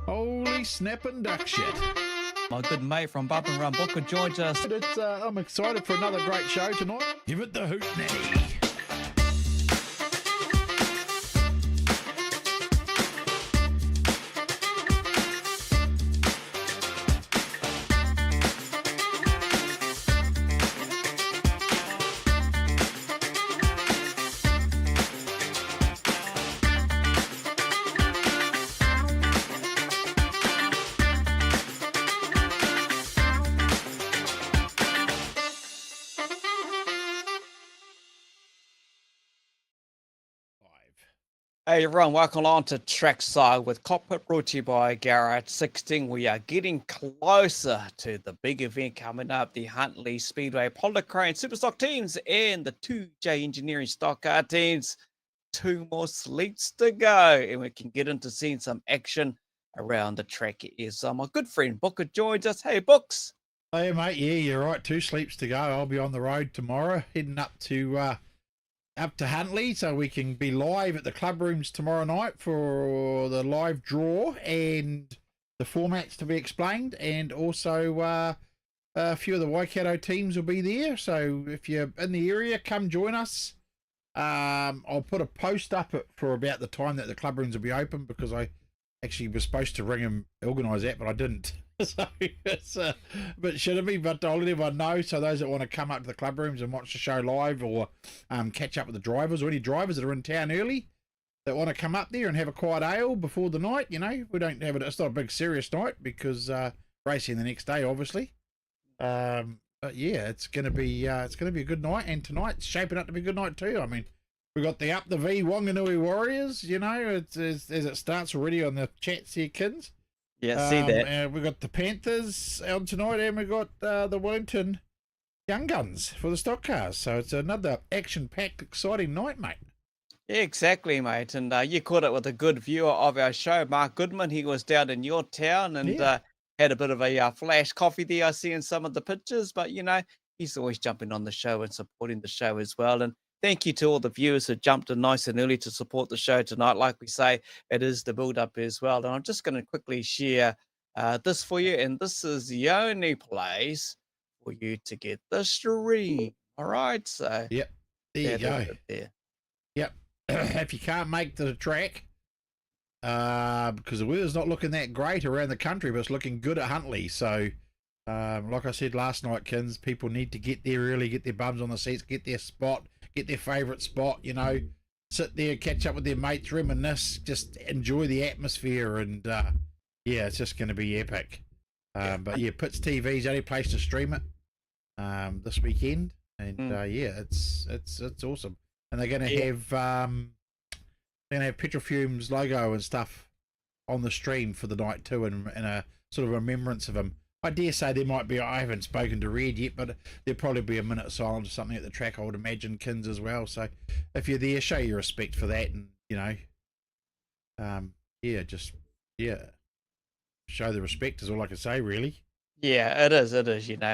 Holy snapping duck shit. My good mate from Bump and Run Booker joins us. I'm excited for another great show tonight. Give it the hoot nanny. Hey everyone, welcome along to Trackside with Kokpit, brought to you by GARAGE16. We are getting closer to the big event coming up, the Huntley Speedway Polar Crane Superstock teams and the 2J Engineering Stockcar teams. 2 more sleeps to go and we can get into seeing some action around the track here. So my good friend Booker joins us. Hey Books. Hey mate, yeah, you're right. 2 sleeps to go. I'll be on the road tomorrow, heading up to Huntley, so we can be live at the club rooms tomorrow night for the live draw and the formats to be explained, and also a few of the Waikato teams will be there. So if you're in the area, come join us. I'll put a post up for about the time that the club rooms will be open, because I actually was supposed to ring and organise that, but I didn't. So it's a bit shit of me, but I'll let everyone know. So those that want to come up to the club rooms and watch the show live, or catch up with the drivers, or any drivers that are in town early that want to come up there and have a quiet ale before the night, we don't have it. It's not a big serious night because racing the next day, obviously. But yeah, it's gonna be a good night, and tonight's shaping up to be a good night too. I mean, we got the Up the V Wanganui Warriors. It's as it starts already on the chats here, Kins. Yeah, see that. We got the Panthers on tonight, and we got the Wellington Young Guns for the stock cars. So it's another action-packed, exciting night, mate. Yeah, exactly, mate. And you caught it with a good viewer of our show, Mark Goodman. He was down in your town and had a bit of a flash coffee there, I see in some of the pictures. But, he's always jumping on the show and supporting the show as well. And thank you to all the viewers who jumped in nice and early to support the show tonight. Like we say, it is the build-up as well. And I'm just going to quickly share this for you. And this is the only place for you to get the stream. All right? So, yep, there you go. There. Yep. If you can't make the track, because the weather's not looking that great around the country, but it's looking good at Huntley. So, like I said last night, Kins, people need to get there early, get their bums on the seats, get their spot, get their favourite spot, sit there, catch up with their mates, reminisce, just enjoy the atmosphere, and yeah, it's just going to be epic. But yeah, Pitts TV's the only place to stream it this weekend, and yeah, it's awesome. And they're going to have Petrol Fumes logo and stuff on the stream for the night too, and a sort of remembrance of him. I dare say there might be, I haven't spoken to Red yet, but there'll probably be a minute of silence or something at the track, I would imagine, Kins, as well. So if you're there, show your respect for that, and show the respect is all I can say, really. Yeah, it is.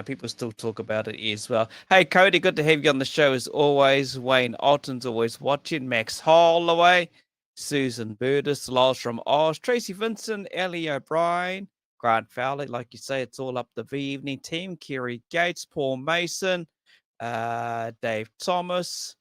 People still talk about it as well. Hey, Cody, good to have you on the show as always. Wayne Alton's always watching. Max Holloway, Susan Burtis, Lars from Oz, Tracy Vincent, Ellie O'Brien, Grant Fowler, like you say, it's all up the V evening team. Kerry Gates, Paul Mason, Dave Thomas.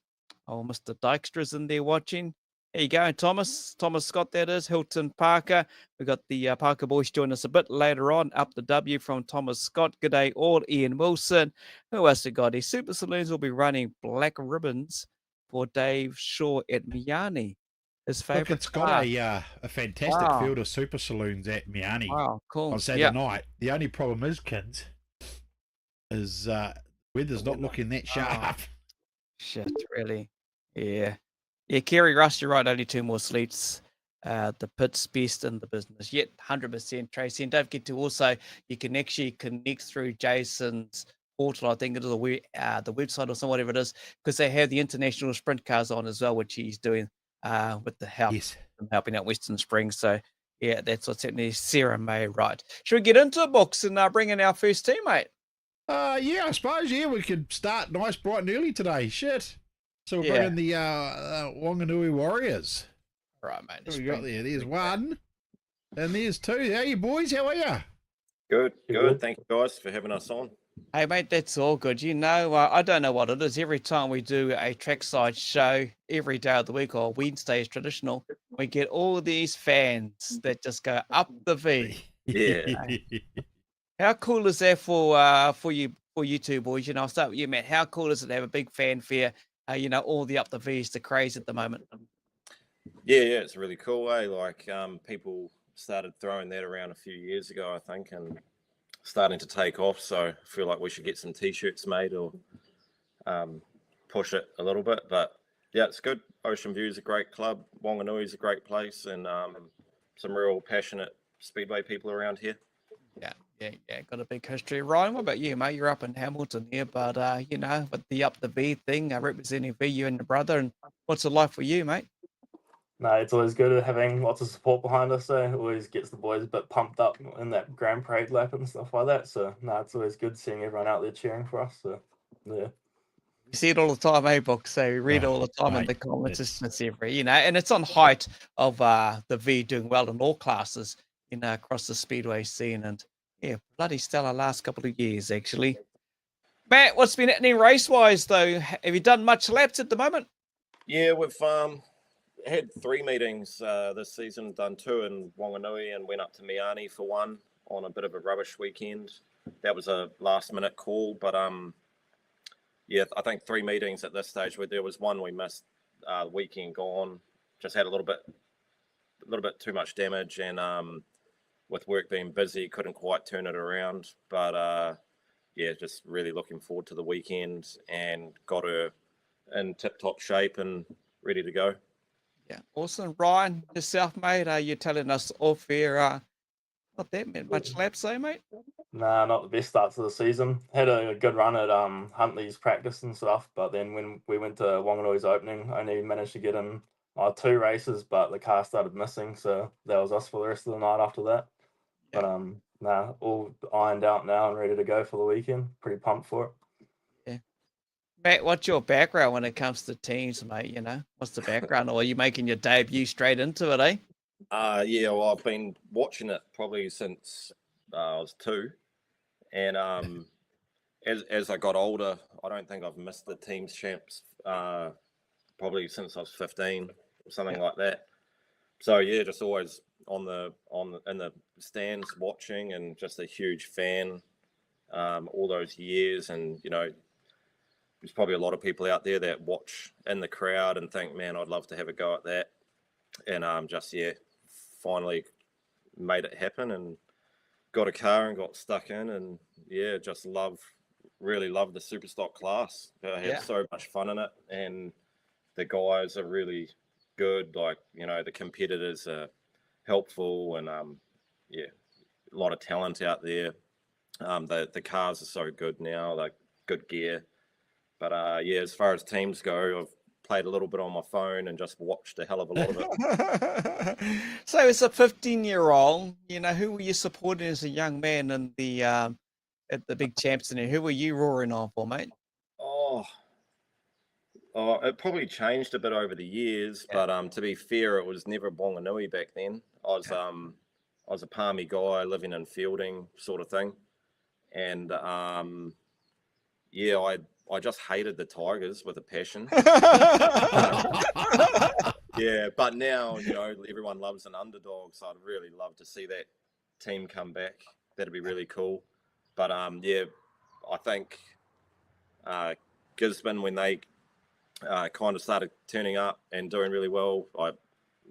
Oh, Mr. Dykstra's in there watching. There you go, Thomas Scott, that is. Hilton Parker. We got the Parker boys join us a bit later on. Up the W from Thomas Scott. G'day all. Ian Wilson. Who else we got? His Super Saloons will be running black ribbons for Dave Shaw at Miani. His favourite. Look, it's got a fantastic field of Super Saloons at Miani. Wow, cool. On Saturday night. The only problem is, Kins, is weather's not looking that sharp. Shit, really? Yeah. Yeah, Kerry Russ, you're right. Only 2 more sleeps. The pit's best in the business. Yet, 100%, Tracy. And don't forget to also, you can actually connect through Jason's portal. I think it is the website or something, whatever it is, because they have the international sprint cars on as well, which he's doing with the help, helping out Western Springs. So, yeah, that's what's happening. Sarah May, right. Should we get into the books and bring in our first teammate? Yeah, I suppose, we could start nice, bright and early today. Shit. So we're bringing the Wanganui Warriors. Right, mate. What we got there? There's one. And there's two. How you boys? How are you? Good, You good. good? Thank you guys for having us on. Hey, mate, that's all good. You know, I don't know what it is. Every time we do a trackside show, every day of the week, or Wednesday is traditional, we get all these fans that just go up the V. Yeah. How cool is that for you two boys? You know, I'll start with you, Matt. How cool is it to have a big fanfare? You know, all the up the V's, the craze at the moment. Yeah, it's really cool, eh? Like, people started throwing that around a few years ago, I think, and starting to take off. So I feel like we should get some t-shirts made or push it a little bit. But yeah, it's good. Ocean View's a great club. Wanganui's a great place, and some real passionate speedway people around here. Yeah. Got a big history. Ryan, what about you, mate? You're up in Hamilton here, but you know, with the up the V thing, representing V, you and your brother, and what's it like for you, mate? No, it's always good having lots of support behind us. So it always gets the boys a bit pumped up in that Grand Parade lap and stuff like that. So no, it's always good seeing everyone out there cheering for us. So yeah. We see it all the time, eh, Book? So we read it all the time in the comments. It's every, you know, and it's on height of the V doing well in all classes, you know, across the speedway scene. And yeah, bloody stellar last couple of years, actually. Matt, what's been happening race-wise, though? Have you done much laps at the moment? Yeah, we've had 3 meetings this season, done 2 in Wanganui and went up to Miani for one on a bit of a rubbish weekend. That was a last-minute call, but yeah, I think 3 meetings at this stage. Where there was one we missed, weekend gone, just had a little bit too much damage, and with work being busy, couldn't quite turn it around. But yeah, just really looking forward to the weekend and got her in tip-top shape and ready to go. Yeah, awesome. Ryan, yourself, mate, you're telling us off here, not that much laps, though, mate? Nah, not the best start to the season. Had a good run at Huntley's practice and stuff, but then when we went to Wanganui's opening, I only managed to get in 2 races, but the car started missing, so that was us for the rest of the night after that. Yeah. But all ironed out now and ready to go for the weekend. Pretty pumped for it. Yeah. Matt, what's your background when it comes to teams, mate? You know, what's the background? Or are you making your debut straight into it, eh? Yeah, well, I've been watching it probably since I was 2, and as I got older, I don't think I've missed the teams champs probably since I was 15 or something like that. So yeah, just always in the stands watching, and just a huge fan all those years. And you know, there's probably a lot of people out there that watch in the crowd and think, man, I'd love to have a go at that. And just finally made it happen and got a car and got stuck in, and yeah, just really love the Superstock class. I had so much fun in it, and the guys are really good. Like, you know, the competitors are helpful, and yeah, a lot of talent out there. The cars are so good now, like good gear. But yeah, as far as teams go, I've played a little bit on my phone and just watched a hell of a lot of it. So as a 15-year-old, you know, who were you supporting as a young man in the at the big champs, and who were you roaring on for, mate? Oh, it probably changed a bit over the years, but to be fair, it was never Wanganui back then. I was a Palmy guy living in Fielding, sort of thing, and yeah, I just hated the Tigers with a passion. Yeah, but now, you know, everyone loves an underdog, so I'd really love to see that team come back. That'd be really cool. But yeah, I think Gisborne, when they kind of started turning up and doing really well,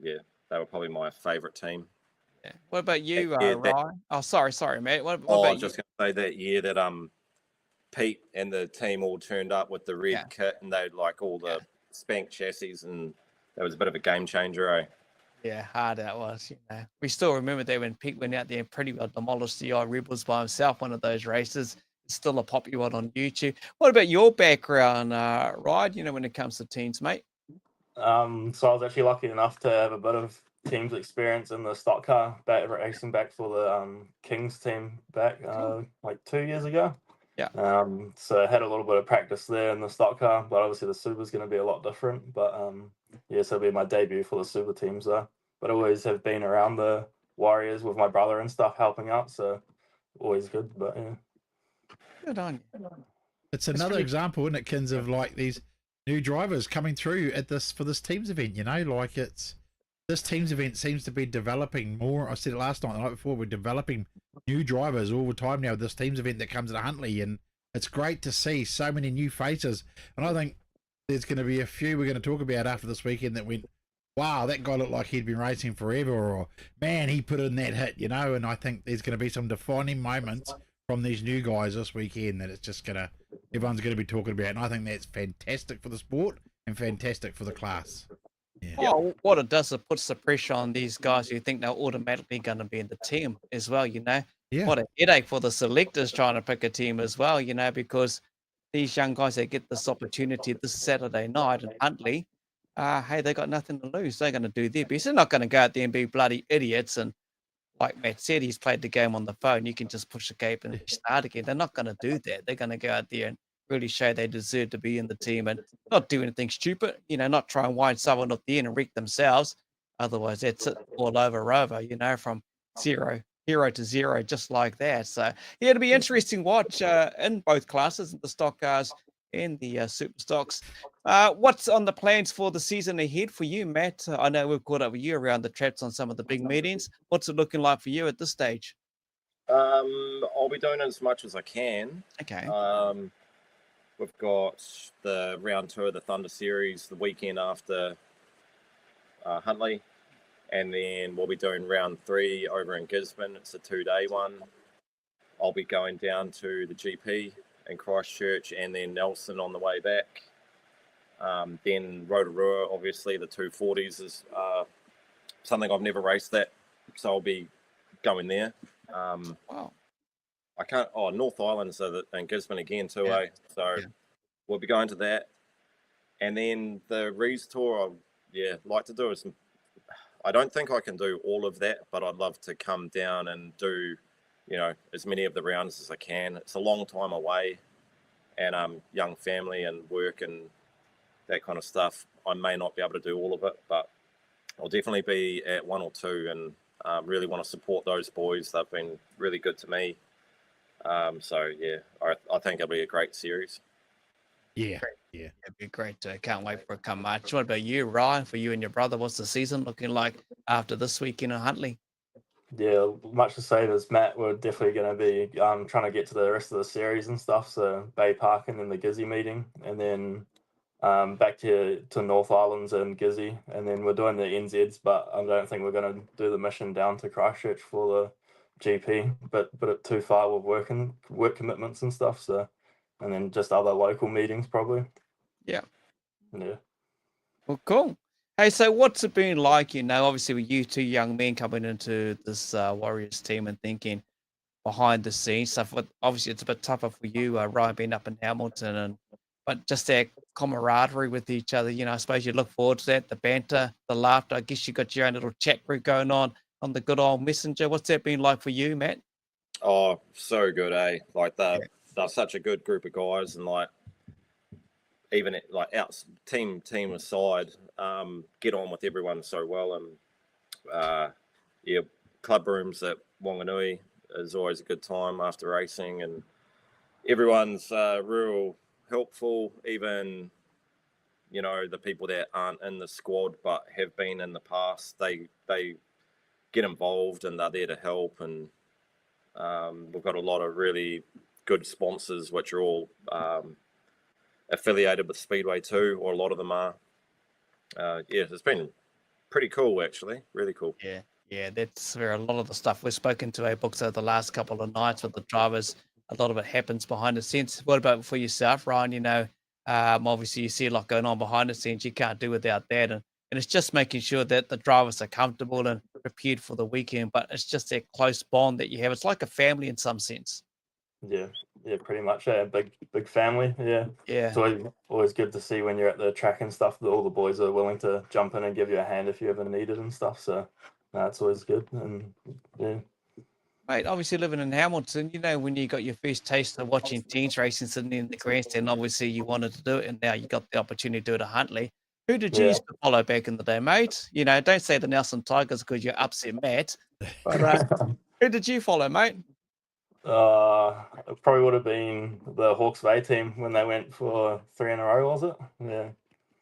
they were probably my favourite team. Yeah. What about you, Ryan? Oh, sorry, mate. What about I was just going to say that year that Pete and the team all turned up with the red kit, and they like all the spank chassis, and that was a bit of a game changer, eh? Yeah, hard that was, you know. We still remember that when Pete went out there and pretty well demolished the Rebels by himself, one of those races. It's still a popular one on YouTube. What about your background, Ryan, you know, when it comes to teams, mate? So I was actually lucky enough to have a bit of teams experience in the Stockcar racing back for the Kings team back like 2 years ago. Yeah. So I had a little bit of practice there in the Stockcar, but obviously the Super's going to be a lot different. But yeah, so it'll be my debut for the Super teams though. But I always have been around the Warriors with my brother and stuff helping out. So always good. But yeah. Good on you. It's another really- example, isn't it, Kins, of like these new drivers coming through at this for this teams event. You know, like this teams event seems to be developing more. I said it last night, the night before. We're developing new drivers all the time now. This teams event that comes at Huntly, and it's great to see so many new faces. And I think there's going to be a few we're going to talk about after this weekend that went, wow, that guy looked like he'd been racing forever, or man, he put in that hit, you know. And I think there's going to be some defining moments from these new guys this weekend that it's just everyone's going to be talking about. And I think that's fantastic for the sport and fantastic for the class. Yeah. Oh, what it does, it puts the pressure on these guys who think they're automatically going to be in the team as well, you know. Yeah. What a headache for the selectors trying to pick a team as well, you know, because these young guys that get this opportunity this Saturday night in Huntly, hey, they got nothing to lose. They're going to do their best. They're not going to go out there and be bloody idiots. And like Matt said, he's played the game on the phone. You can just push the gate and start again. They're not going to do that. They're going to go out there and really show they deserve to be in the team and not do anything stupid, you know, not try and wind someone up the end and wreck themselves. Otherwise, that's it all over, you know, from hero to zero, just like that. So, yeah, it'll be interesting watch in both classes, the stock cars and the Superstocks. What's on the plans for the season ahead for you, Matt? I know we've caught up with you around the traps on some of the big meetings. What's it looking like for you at this stage? I'll be doing as much as I can. Okay. We've got the round 2 of the Thunder Series the weekend after Huntly, and then we'll be doing round 3 over in Gisborne. It's a 2-day one. I'll be going down to the GP in Christchurch and then Nelson on the way back. Then Rotorua, obviously the 240s is something I've never raced that, so I'll be going there. Wow. I can't. Oh, North Island and Gisborne again too, Yeah. So we'll be going to that, and then the Rees Tour. Like to do some. I don't think I can do all of that, but I'd love to come down and do, you know, as many of the rounds as I can. It's a long time away, and young family and work and that kind of stuff. I may not be able to do all of it, but I'll definitely be at 1 or 2, and really want to support those boys. They've been really good to me. I think it'll be a great series. Yeah. It'd be great. Can't wait for it come March. What about you, Ryan? For you and your brother, what's the season looking like after this weekend in Huntly? Yeah, much the same as Matt. We're definitely going to be trying to get to the rest of the series and stuff. So Bay Park and then the Gizzy meeting, and then back to North Islands and Gizzy, and then we're doing the NZs. But I don't think we're going to do the mission down to Christchurch for the GP, but it's too far with work commitments and stuff. So, and then just other local meetings probably. Yeah. Well, cool. Hey, so what's it been like, you know, obviously with you two young men coming into this Warriors team and thinking behind the scenes stuff, but obviously it's a bit tougher for you, Ryan, being up in Hamilton, but just that camaraderie with each other, you know, I suppose you look forward to that, the banter, the laughter. I guess you got your own little chat group going on the good old Messenger. What's that been like for you, Matt? Oh, so good, eh? Like they're such a good group of guys, and like even out team aside, get on with everyone so well, and club rooms at Wanganui is always a good time after racing, and everyone's real helpful. Even, you know, the people that aren't in the squad but have been in the past, they get involved and they're there to help, and we've got a lot of really good sponsors which are all affiliated with Speedway too, or a lot of them are. It's been pretty cool, actually. Really cool. Yeah, that's where a lot of the stuff we've spoken to our books over the last couple of nights with the drivers, a lot of it happens behind the scenes. What about for yourself, Ryan? You know, obviously you see a lot going on behind the scenes. You can't do without that. And it's just making sure that the drivers are comfortable and prepared for the weekend, but it's just that close bond that you have. It's like a family in some sense. Yeah, pretty much. Yeah, big family. Yeah. It's always good to see when you're at the track and stuff that all the boys are willing to jump in and give you a hand if you ever need it and stuff. So that's always good. And yeah. Mate, obviously living in Hamilton, you know, when you got your first taste of watching teams racing sitting in the grandstand, obviously you wanted to do it, and now you got the opportunity to do it at Huntly. Who did you used to follow back in the day, mate? You know, don't say the Nelson Tigers because you're upset, Matt. But who did you follow, mate? It probably would have been the Hawke's Bay team when they went for 3 in a row, was it? Yeah.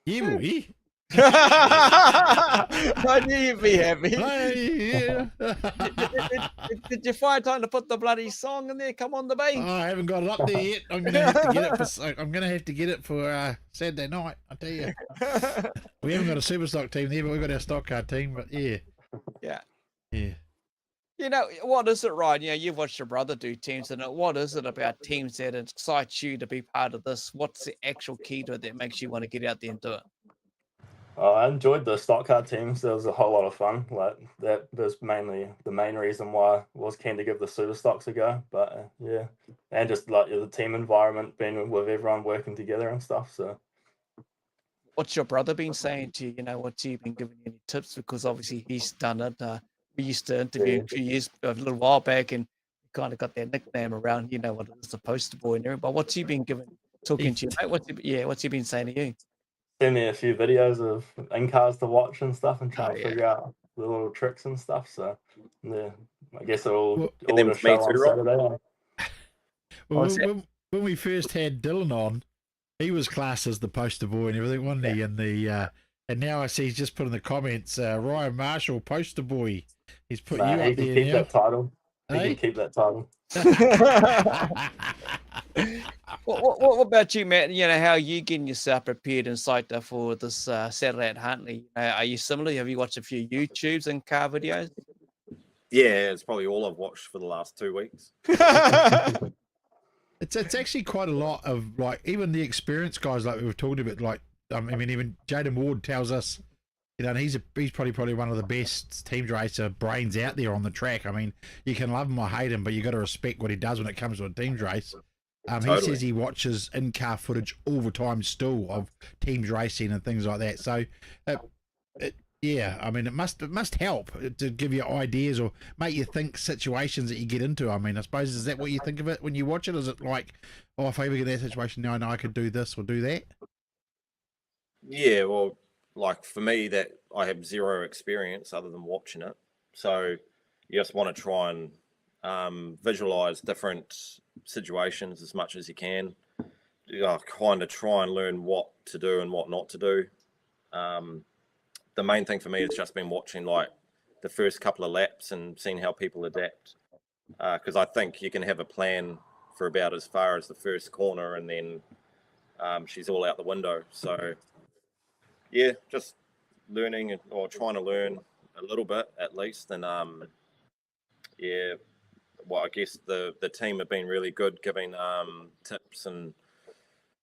Yeah, boy. I knew you'd be happy. Hey, yeah. Did you find time to put the bloody song in there? Come on, the bay. Oh, I haven't got it up there yet. I'm gonna have to get it for. I'm gonna have to get it for Saturday night. I tell you, we haven't got a Superstock team there, but we've got our Stockcar team. But yeah. You know, what is it, Ryan? You know, you've watched your brother do teams, and what is it about teams that excites you to be part of this? What's the actual key to it that makes you want to get out there and do it? I enjoyed the Stockcar teams. There was a whole lot of fun. Like that was mainly the main reason why I was keen to give the Superstocks a go. But yeah, and just like the team environment, being with everyone working together and stuff. So, what's your brother been saying to you? You know, what's he been giving you any tips? Because obviously he's done it. We used to interview a little while back, and kind of got their nickname around. You know what it is, the poster boy and everything. But what's he been talking to you? Mate? What's he been saying to you? Send me a few videos of in-cars to watch and stuff and try to figure out the little tricks and stuff. So, yeah, I guess it'll all to show on Saturday. Well, when we first had Dylan on, he was classed as the poster boy and everything, wasn't he? And and now I see he's just put in the comments, Ryan Marshall, poster boy. He's put you up there. He can keep that title. He can keep that title. What about you, Matt? You know, how are you getting yourself prepared and psyched up for this Saturday at Huntly? Are you similar? Have you watched a few YouTubes and car videos? Yeah, it's probably all I've watched for the last 2 weeks. It's actually quite a lot of, like, even the experienced guys, like we were talking about, like, I mean, even Jaden Ward tells us, you know, and he's probably one of the best teams racer brains out there on the track. I mean, you can love him or hate him, but you got to respect what he does when it comes to a teams race. Totally. He says he watches in-car footage all the time still of teams racing and things like that. So, yeah, I mean, it must help to give you ideas or make you think situations that you get into. I mean, I suppose, is that what you think of it when you watch it? Is it like, oh, if I ever get that situation, now I know I could do this or do that? Yeah, well, like for me, that I have zero experience other than watching it. So you just want to try and visualize different situations as much as you can. Kind of try and learn what to do and what not to do. The main thing for me has just been watching like the first couple of laps and seeing how people adapt. Because I think you can have a plan for about as far as the first corner, and then she's all out the window. So yeah, just learning or trying to learn a little bit at least. And yeah, well, I guess the team have been really good giving tips and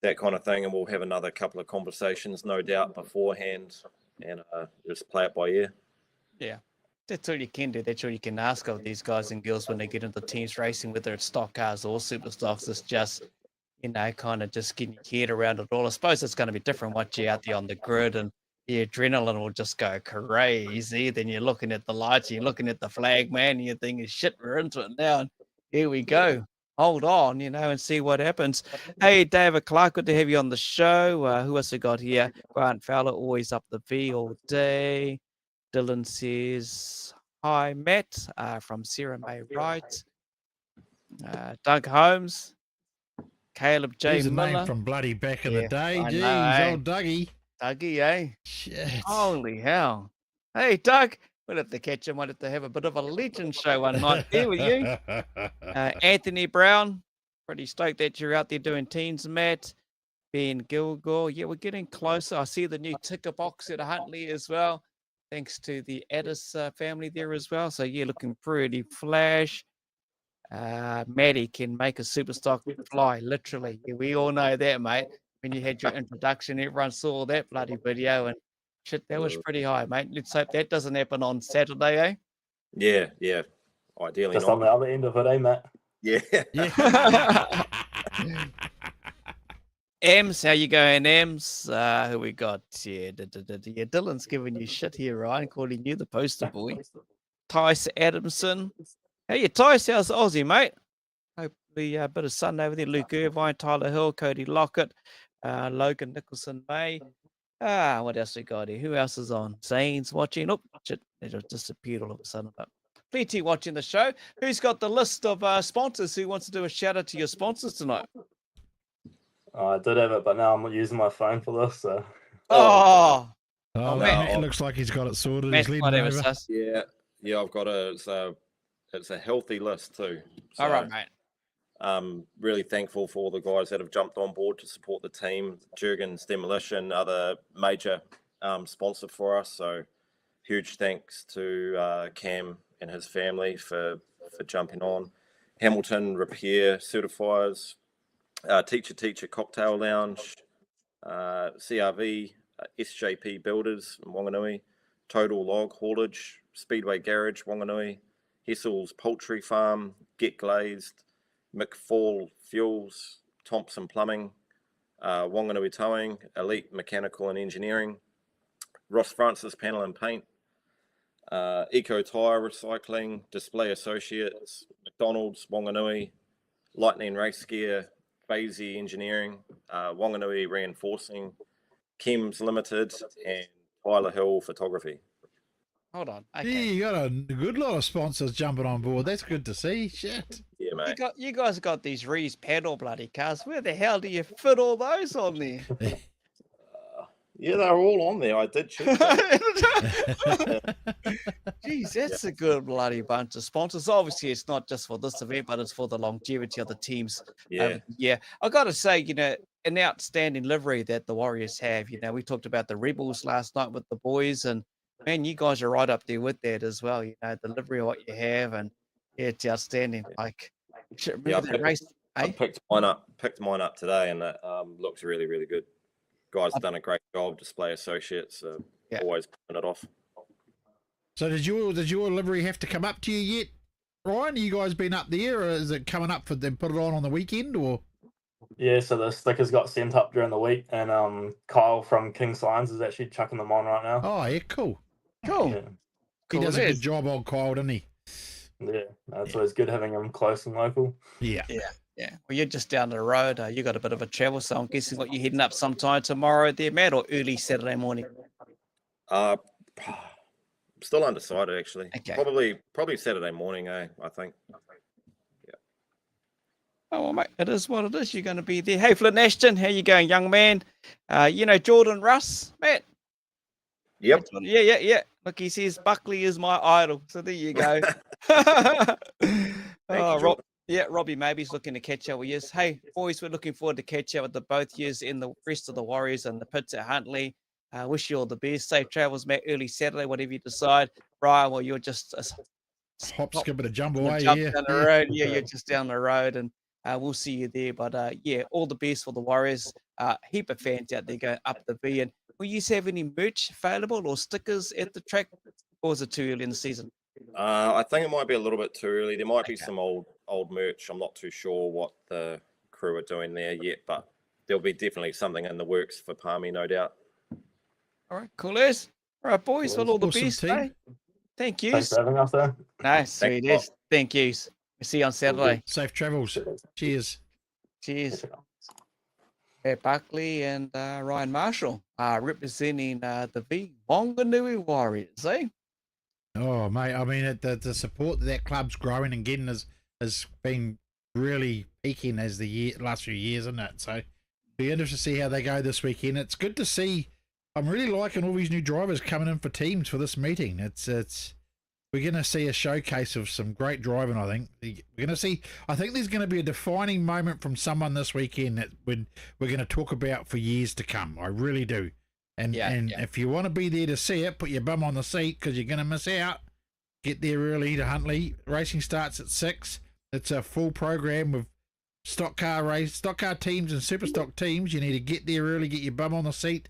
that kind of thing, and we'll have another couple of conversations no doubt beforehand, and just play it by ear. Yeah, that's all you can do. That's all you can ask of these guys and girls when they get into teams racing, whether it's stock cars or super stocks. It's just, you know, kind of just getting your head around it all. I suppose it's going to be different once you're out there on the grid, and the adrenaline will just go crazy. Then you're looking at the lights, you're looking at the flag, man, and you're thinking, shit, we're into it now. And here we go. Hold on, you know, and see what happens. Hey, David Clark, good to have you on the show. Who else we got here? Grant Fowler, always up the V all day. Dylan says, hi, Matt, from Sarah May Wright. Doug Holmes. Caleb J. Here's a Miller. name from bloody back in the day. I Jeez, know, eh? old Dougie. Dougie, eh? Shit. Holy hell. Hey, Doug, we'll have to catch him. We'll have to have a bit of a legend show one night there with you. Anthony Brown, pretty stoked that you're out there doing teams, Matt. Ben Gilgore, yeah, we're getting closer. I see the new ticker box at Huntly as well, thanks to the Addis family there as well. So, yeah, looking pretty flash. Maddie can make a Superstock fly, literally. Yeah, we all know that, mate. When you had your introduction, everyone saw that bloody video, and shit, that was pretty high, mate. Let's hope that doesn't happen on Saturday, eh? Yeah. Ideally just not. On the other end of it, eh, Matt? Yeah. Ems, how you going, Ems? Who we got? Yeah, Dylan's giving you shit here, Ryan, calling you the poster boy. Tice Adamson. Hey, Tice, how's Aussie, mate? Hopefully a bit of sun over there. Luke Irvine, Tyler Hill, Cody Lockett, Logan Nicholson May. What else we got here? Who else is on? Zane's watching. Oh, shit, it just disappeared all of a sudden. But plenty watching the show. Who's got the list of sponsors? Who wants to do a shout out to your sponsors tonight? I did have it, but now I'm using my phone for this. So. Oh, Oh, Matt, no, it looks like he's got it sorted. Matt, He's leading whatever, over. sus. Yeah, I've got it's a healthy list too. So, All right, mate. really thankful for all the guys that have jumped on board to support the team. Jurgen's Demolition, other major sponsor for us. So huge thanks to Cam and his family for jumping on. Hamilton Repair Certifiers, Teacher Cocktail Lounge, CRV, SJP Builders in Wanganui, Total Log Haulage, Speedway Garage Wanganui, Hessel's Poultry Farm, Get Glazed, McFall Fuels, Thompson Plumbing, Wanganui Towing, Elite Mechanical and Engineering, Ross Francis Panel and Paint, Eco Tire Recycling, Display Associates, McDonald's Wanganui, Lightning Race Gear, Fazy Engineering, Wanganui Reinforcing, Chems Limited, and Tyler Hill Photography. Hold on. Yeah, Okay. you got a good lot of sponsors jumping on board. That's good to see. Shit. Yeah, mate. You guys got these Reese pedal bloody cars. Where the hell do you fit all those on there? Yeah, they're all on there. I did check. Jeez, that's a good bloody bunch of sponsors. Obviously, it's not just for this event, but it's for the longevity of the teams. Yeah. Yeah. I got to say, an outstanding livery that the Warriors have. We talked about the Rebels last night with the boys, and man, you guys are right up there with that as well. The livery of what you have, and yeah, it's outstanding. Like, remember that race? I picked mine up today, and that looks really, really good. Guys done a great job. Display Associates, always putting it off. So did your livery have to come up to you yet, Ryan? You guys been up there, or is it coming up for them? Put it on the weekend, or? Yeah, so the stickers got sent up during the week, and Kyle from King Signs is actually chucking them on right now. Oh yeah, cool. Cool. Yeah, He does a good job, old Kyle, doesn't he? yeah, that's always good having them close and local. Yeah. Yeah. Well, you're just down the road. You got a bit of a travel, so I'm guessing what you're heading up sometime tomorrow there, Matt, or early Saturday morning. Still undecided actually. Okay. Probably Saturday morning, I think. Yeah. Oh, well, mate, it is what it is. You're going to be there. Hey, Flynn Ashton, how you going, young man? Jordan Russ, Matt? Yep. Yeah. Look, he says Buckley is my idol. So there you go. Robbie Maybe's looking to catch up with you. Hey, boys, we're looking forward to catch up with the both yous in the rest of the Warriors and the pits at Huntley. Wish you all the best. Safe travels, Matt, early Saturday, whatever you decide. Brian, well, you're just Hop, skip, and a jump away. down the road. Yeah, you're just down the road, and we'll see you there. But all the best for the Warriors. Heap of fans out there going up the V. And will you have any merch available or stickers at the track, or is it too early in the season? I think it might be a little bit too early. There might be some old merch. I'm not too sure what the crew are doing there yet, but there'll be definitely something in the works for Palmy, no doubt. All right, cool as. All right, boys. Well, all the best. Eh? Thank you. Thanks for having us there. Nice, sweet as. Thank you. See you on Saturday. Safe travels. Cheers. Buckley and Ryan Marshall representing the V Wanganui Warriors, eh? Oh, mate, I mean, the support that club's growing and getting has been really peaking as last few years, isn't it? So be interested to see how they go this weekend. It's good to see. I'm really liking all these new drivers coming in for teams for this meeting. We're going to see a showcase of some great driving, I think. I think there's going to be a defining moment from someone this weekend that we're going to talk about for years to come. I really do. And if you want to be there to see it, put your bum on the seat because you're going to miss out. Get there early to Huntley. Racing starts at 6. It's a full program with stock car teams and Superstock teams. You need to get there early, get your bum on the seat.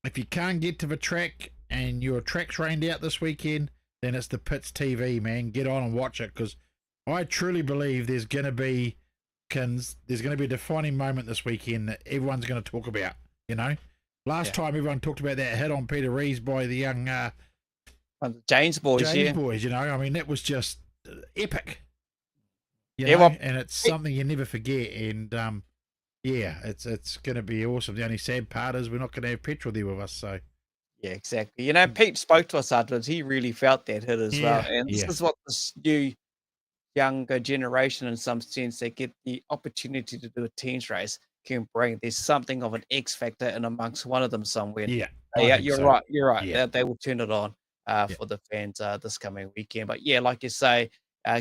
If you can't get to the track and your track's rained out this weekend, then it's the Pits TV, man. Get on and watch it because I truly believe there's going to be a defining moment this weekend that everyone's going to talk about, Last time everyone talked about that hit on Peter Rees by the young James boys, I mean, that was just epic. And it's something you never forget. And Yeah, it's going to be awesome. The only sad part is we're not going to have petrol there with us. So Yeah, exactly. You know, Pete spoke to us afterwards. He really felt that hit as well. Yeah, And this yeah. is what this new younger generation, in some sense, they get the opportunity to do a teams race can bring. There's something of an X factor in amongst one of them somewhere. Yeah, Yeah, think you're so. right. You're right. Yeah. They will turn it on for the fans this coming weekend. But yeah, like you say,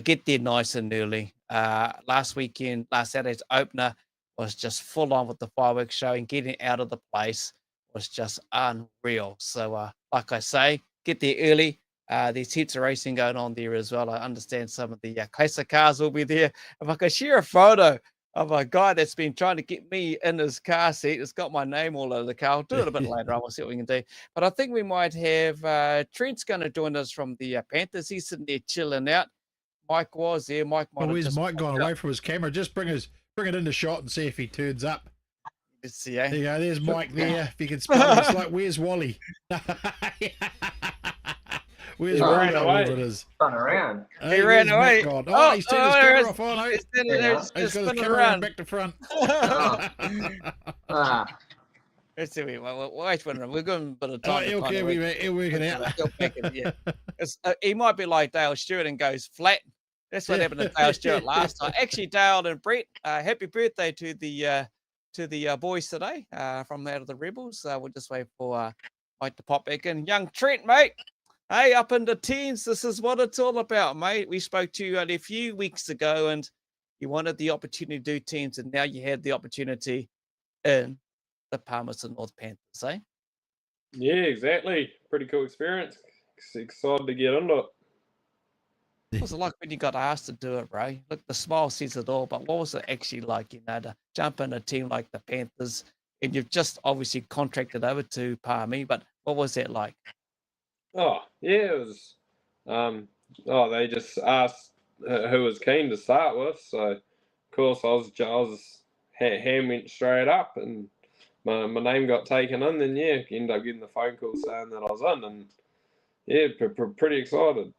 get there nice and early. Last Saturday's opener was just full on with the fireworks show, and getting out of the place was just unreal. So, like I say, get there early. There's heaps of racing going on there as well. I understand some of the classic cars will be there. If I could share a photo of a guy that's been trying to get me in his car seat, it's got my name all over the car. I'll do it a bit later on. We'll see what we can do. But I think we might have Trent's going to join us from the Panthers. He's sitting there chilling out. Mike was there. Mike might have where's just Mike gone away from his camera? Just bring it into shot and see if he turns up. Let's see, eh? There you go. There's Mike there. If you can spell it, it's like, where's Wally? Where's Wally? It is. Run around. He ran away. Oh, he's turned his camera off. Oh, no. He's He's got his camera around back to front. Let's see. Wait for him. We're going a bit of time. He'll work it out. Yeah. He might be like Dale Stewart and goes flat. That's what happened to Dale Stewart last time. Actually, Dale and Brett, happy birthday to the boys today from out of the Rebels. We'll just wait for Mike to pop back in. Young Trent, mate. Hey, up in the teens, this is what it's all about, mate. We spoke to you only a few weeks ago, and you wanted the opportunity to do teams, and now you had the opportunity in the Palmerston North Panthers, eh? Yeah, exactly. Pretty cool experience. Excited to get into it. What was it like when you got asked to do it, bro? Look, the smile says it all, but what was it actually like, to jump in a team like the Panthers, and you've just obviously contracted over to Palmy, but what was that like? Oh, yeah, it was. They just asked who was keen to start with, so of course I was hand went straight up, and my name got taken in. Then ended up getting the phone call saying that I was in, and yeah, pretty excited.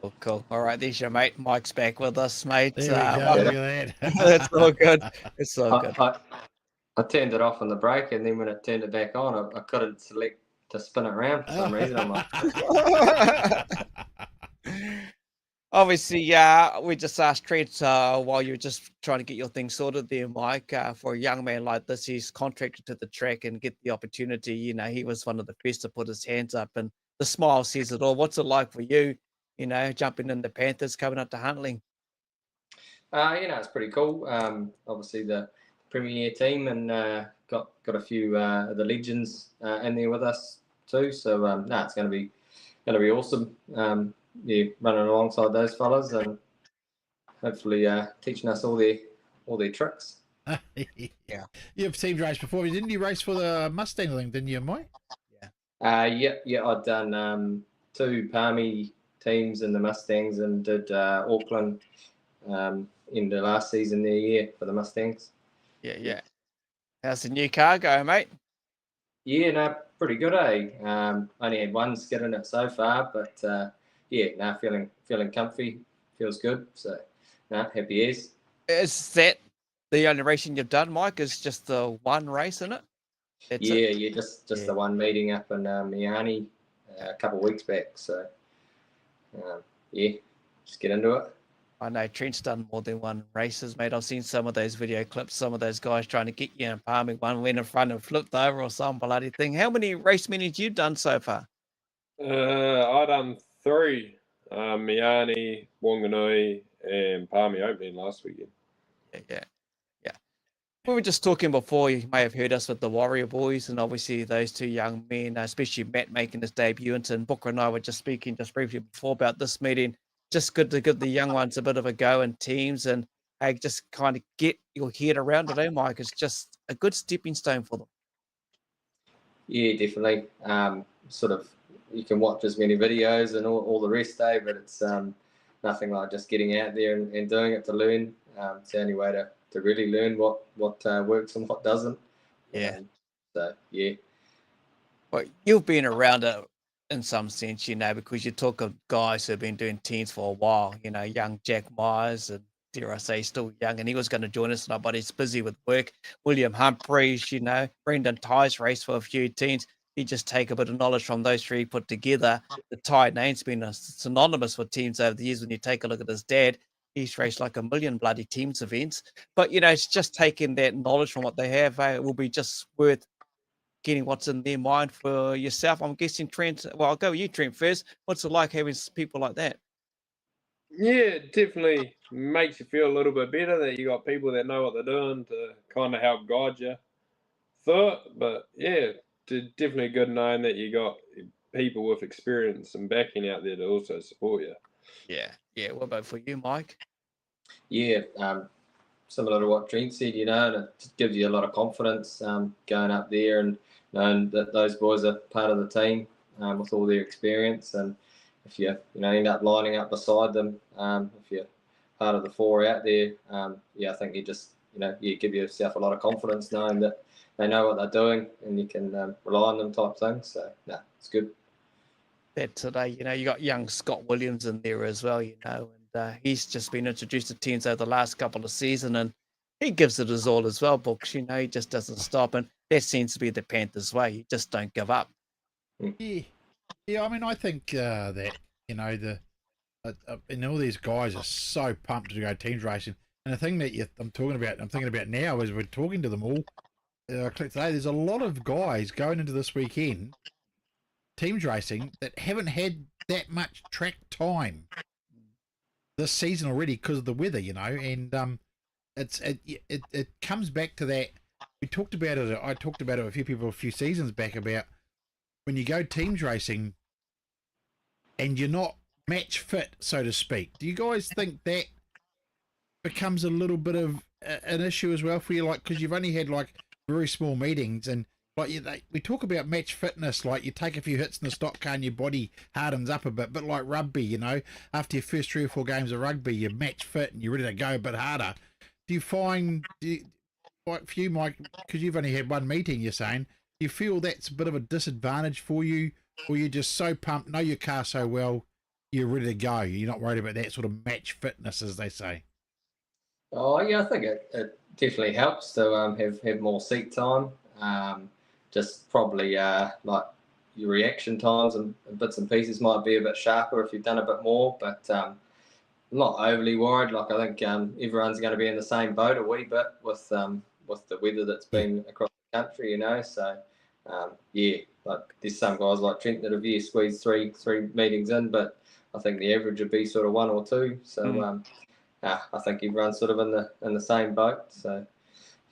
Oh, cool. All right, there's your mate. Mike's back with us, mate. There we go. Look at that. That's all good. It's all good. I turned it off on the break, and then when I turned it back on, I couldn't select to spin it around for some reason. I'm like, obviously, we just asked Trent while you're just trying to get your thing sorted there, Mike. For a young man like this, he's contracted to the track and get the opportunity. He was one of the first to put his hands up, and the smile says it all. What's it like for you, jumping in the Panthers, coming up to Huntly? it's pretty cool. Obviously, the Premier team, and got a few of the legends in there with us too. So it's going to be awesome. Running alongside those fellas, and hopefully teaching us all their tricks. Yeah. You've team raced before. Didn't you race for the Mustang thing, didn't you, Mike? Yeah. I'd done 2 Palmy teams in the Mustangs, and did Auckland in the last season there, for the Mustangs. Yeah. How's the new car going, mate? Yeah, no, pretty good, eh? Only had one skid in it so far, but feeling comfy, feels good. So, happy as. Is that the only racing you've done, Mike? Is just the one race in it? That's it? Just the one meeting up in Miami a couple of weeks back. So, just get into it. I know Trent's done more than one races, mate. I've seen some of those video clips, some of those guys trying to get you in Palmy. One went in front and flipped over or some bloody thing. How many race meetings you done so far? I done 3. Miami, Wanganui, and Palmy opening last weekend. Yeah. We were just talking before, you may have heard us with the Warrior Boys, and obviously those 2 young men, especially Matt making his debut, and Booker and I were just speaking just briefly before about this meeting. Just good to give the young ones a bit of a go in teams, and just kind of get your head around it, Mike? It's just a good stepping stone for them. Yeah, definitely. Sort of, you can watch as many videos and all the rest, but it's nothing like just getting out there and doing it to learn. It's the only way to really learn what works and what doesn't. Yeah. So, yeah. Well, you've been around it in some sense, because you talk of guys who have been doing teams for a while, young Jack Myers and dare I say, still young, and he was going to join us tonight, but he's busy with work. William Humphreys, Brendan Tighe's raced for a few teams. He just take a bit of knowledge from those three put together. The Tighe name's been synonymous with teams over the years. When you take a look at his dad, he's raced like a million bloody teams events. But, it's just taking that knowledge from what they have. It will be just worth getting what's in their mind for yourself. I'm guessing, Trent, well, I'll go with you, Trent, first. What's it like having people like that? Yeah, it definitely makes you feel a little bit better that you got people that know what they're doing to kind of help guide you through it. But yeah, definitely good knowing that you got people with experience and backing out there to also support you. Yeah. What about for you, Mike? Yeah, similar to what Trent said, and it just gives you a lot of confidence going up there and knowing that those boys are part of the team with all their experience. And if you end up lining up beside them, if you're part of the four out there, I think you just you give yourself a lot of confidence knowing that they know what they're doing and you can rely on them type thing. So it's good. That today, you got young Scott Williams in there as well, and he's just been introduced to teams over the last couple of seasons, and he gives it his all as well, Books. He just doesn't stop, and that seems to be the Panthers' way. You just don't give up. Yeah. I mean, I think that and all these guys are so pumped to go teams racing. And the thing that I'm thinking about now is we're talking to them all. Today, there's a lot of guys going into this weekend teams racing that haven't had that much track time this season already because of the weather, and it comes back to that. We talked about it. I talked about it with a few people a few seasons back about when you go teams racing and you're not match fit, so to speak. Do you guys think that becomes a little bit of an issue as well for you? Like, because you've only had like very small meetings and we talk about match fitness, like you take a few hits in the stock car and your body hardens up a bit like rugby, after your first 3 or 4 games of rugby, you're match fit and you're ready to go a bit harder. Do you find, like for you, Mike, because you've only had one meeting, you're saying, do you feel that's a bit of a disadvantage for you, or you're just so pumped, know your car so well, you're ready to go, you're not worried about that sort of match fitness, as they say? Oh, yeah, I think it definitely helps to have more seat time. Just probably like your reaction times and bits and pieces might be a bit sharper if you've done a bit more, but I'm not overly worried. Like I think everyone's going to be in the same boat a wee bit with the weather that's been across the country, So like there's some guys like Trent that have squeezed three meetings in, but I think the average would be sort of 1 or 2. So I think everyone's sort of in the same boat. So.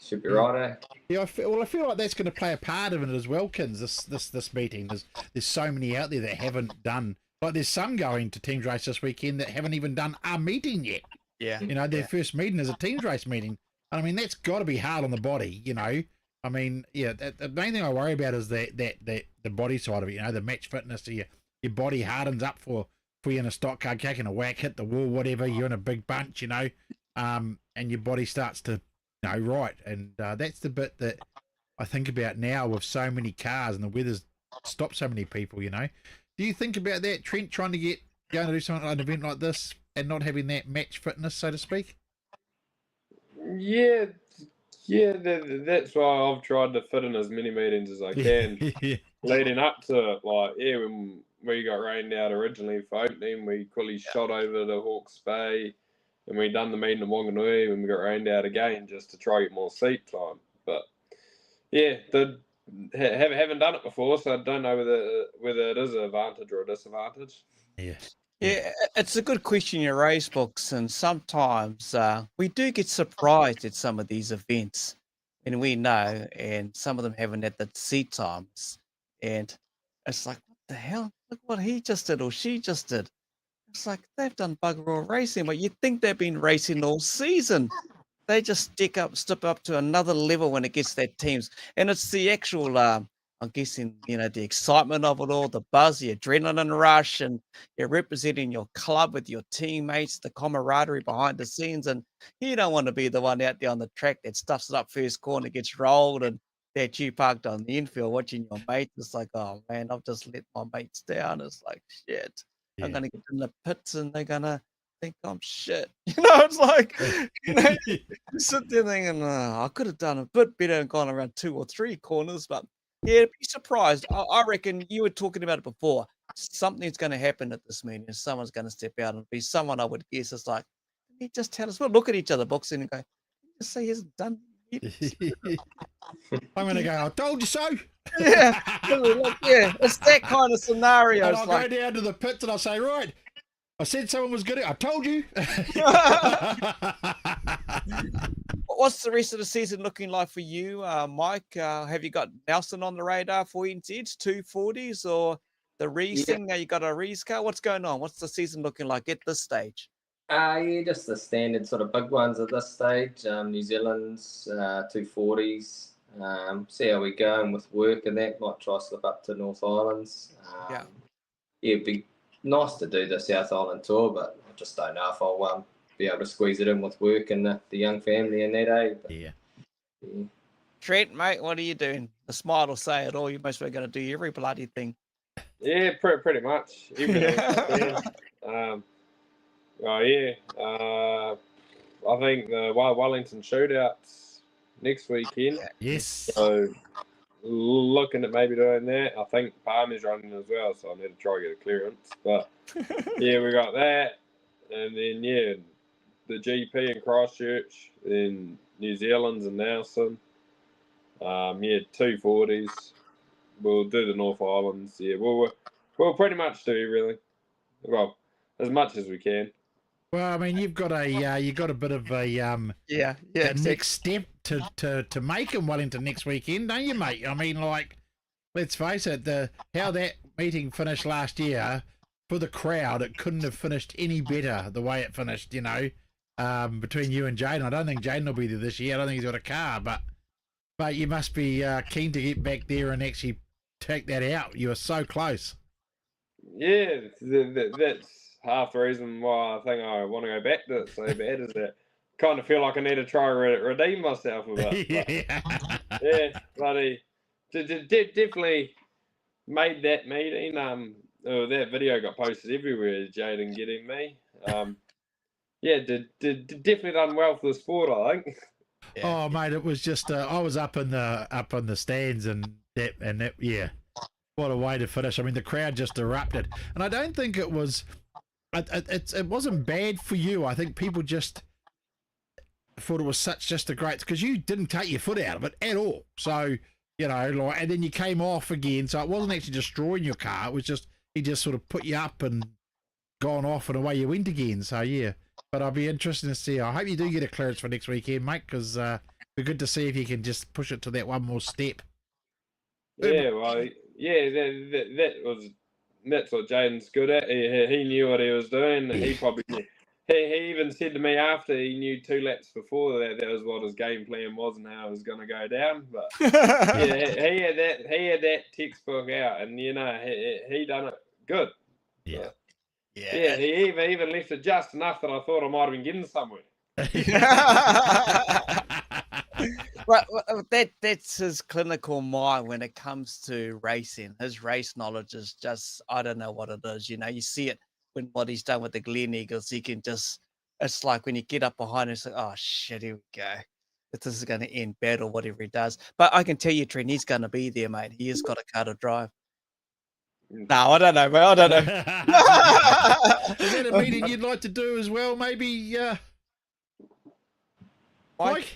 Should be right, eh? Yeah, I feel like that's going to play a part of it as well, Kins. This meeting, there's so many out there that haven't done. Like there's some going to teams race this weekend that haven't even done a meeting yet. Yeah, their first meeting is a teams race meeting. I mean, that's got to be hard on the body. I mean, the main thing I worry about is that the body side of it. The match fitness. Your body hardens up for you in a stock car, kicking a whack, hit the wall, whatever. You're in a big bunch, and your body starts to. No, right, and that's the bit that I think about now with so many cars and the weather's stopped so many people. Do you think about that, Trent, trying to going to do something like an event like this and not having that match fitness, so to speak? Yeah, that's why I've tried to fit in as many meetings as I can leading up to it. Like, when we got rained out originally for opening, we quickly shot over to Hawke's Bay. And we done the meeting in Wanganui when we got rained out again just to try get more seat time. But yeah, haven't done it before, so I don't know whether it is an advantage or a disadvantage. Yeah, it's a good question you raise, Books, and sometimes we do get surprised at some of these events, and we know, and some of them haven't had the seat times, and it's like, what the hell? Look what he just did or she just did. It's like they've done bugger all racing, but you'd think they've been racing all season. They just step up to another level when it gets their teams. And it's the actual, I'm guessing, the excitement of it all, the buzz, the adrenaline rush, and you're representing your club with your teammates, the camaraderie behind the scenes. And you don't want to be the one out there on the track that stuffs it up first corner, gets rolled, and that you parked on the infield watching your mates. It's like, oh man, I've just let my mates down. It's like, shit. I'm going to get in the pits and they're going to think I'm shit. It's like, you sit there thinking, I could have done a bit better and gone around 2 or 3 corners, but yeah, be surprised. I reckon you were talking about it before. Something's going to happen at this meeting. Someone's going to step out and be someone I would guess is like, he just tell us. We'll look at each other, boxing, and go, just say he hasn't done it. I'm going to go, I told you so. Yeah, it's that kind of scenario. And It's I'll like, go down to the pits and I'll say, right, I said someone was good at it. I told you. what's the rest of the season looking like for you, Mike? Have you got Nelson on the radar for NZ 240s or the racing? You got a Reese car? What's going on? What's the season looking like at this stage? Yeah, just the standard sort of big ones at this stage. New Zealand's 240s. See how we go, and with work and that, might try slip up to North Islands. Yeah, it'd be nice to do the South Island tour, but I just don't know if I'll be able to squeeze it in with work and the young family and that, eh? But, yeah. Trent, mate, what are you doing? The smile will say it all. You're mostly going to do every bloody thing. Yeah, pretty much. Everything. I think the Wellington shootouts next weekend. Yes. So looking at maybe doing that. I think Palmer's running as well, so I need to try to get a clearance. But yeah, we got that, and then the GP in Christchurch, then New Zealand's in Nelson. 240s. We'll do the North Islands. Yeah, we'll pretty much do everything. Well, as much as we can. Well, I mean, you've got a bit of a next step to make in Wellington next weekend, don't you, mate? I mean, like, let's face it, how that meeting finished last year for the crowd, it couldn't have finished any better the way it finished. Between you and Jane. I don't think Jane will be there this year. I don't think he's got a car, but you must be keen to get back there and actually take that out. You were so close. Yeah, that's half the reason why I think I want to go back to it so bad, is that kind of feel like I need to try and redeem myself a bit. Yeah, bloody definitely made that meeting. That video got posted everywhere. Jaden getting me. Definitely done well for the sport, I think. Yeah. Oh, mate, it was just I was up in the stands and that what a way to finish. I mean, the crowd just erupted, and I don't think it was. It wasn't bad for you. I think people just thought it was just a great, because you didn't take your foot out of it at all. So and then you came off again. So it wasn't actually destroying your car. It was just he just sort of put you up and gone off, and away you went again. So yeah. But I'll be interested to see. I hope you do get a clearance for next weekend, mate, because it'd be good to see if you can just push it to that one more step. Yeah, well, that's what Jaden's good at. He knew what he was doing. Yeah. He even said to me after he knew 2 laps before that was what his game plan was and how it was going to go down. But he had that textbook out, and he done it good. Yeah. But, yeah, he even left it just enough that I thought I might have been getting somewhere. Well, that's his clinical mind when it comes to racing. His race knowledge is just, I don't know what it is. You see it when what he's done with the Glen Eagles. He can just, it's like when you get up behind him, it's like, oh shit, here we go. This is going to end bad or whatever he does. But I can tell you, Trent, he's going to be there, mate. He has got a car to drive. No, I don't know, mate. I don't know. Is that a meeting you'd like to do as well, maybe, Mike?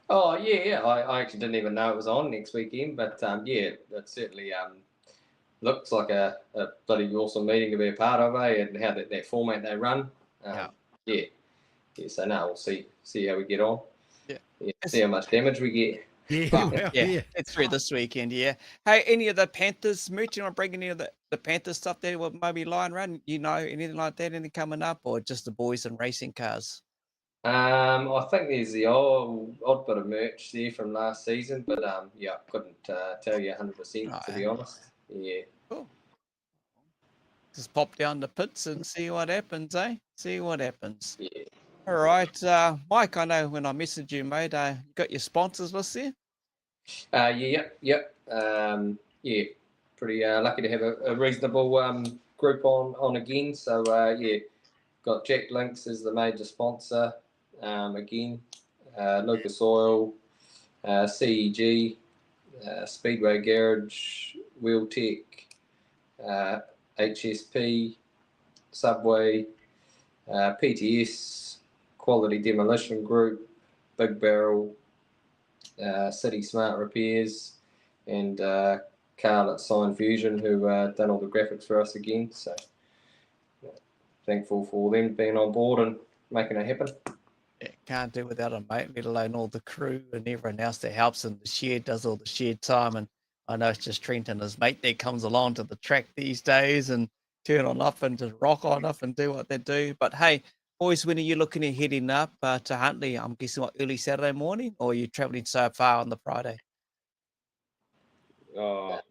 Oh, yeah. I actually didn't even know it was on next weekend, but it certainly looks like a bloody awesome meeting to be a part of, and how that format they run. So now we'll see how we get on. See how much damage we get. It's through this weekend. Hey, any of the Panthers merch? You want to bring any of the Panthers stuff there? What maybe lying around? Anything like that? Anything coming up, or just the boys and racing cars? I think there's the odd bit of merch there from last season, but I couldn't tell you 100% to be honest. Yeah. Cool. Just pop down the pits and see what happens, eh? See what happens. Yeah. All right, Mike. I know when I messaged you, mate, you got your sponsors list there. Yep. Pretty lucky to have a reasonable group on again. So got Jack Links as the major sponsor again. Lucas Oil, CEG, Speedway Garage, Wheel Tech, HSP, Subway, PTS, Quality Demolition Group, Big Barrel, City Smart Repairs, and Carl at Sign Fusion, who done all the graphics for us again. So thankful for them being on board and making it happen. Yeah, can't do without a mate, let alone all the crew and everyone else that helps, and the shed does all the shed time. And I know it's just Trent and his mate that comes along to the track these days and turn on up and just rock on up and do what they do. But hey, boys, when are you looking at heading up to Huntly? I'm guessing what, early Saturday morning, or are you travelling so far on the Friday? Well,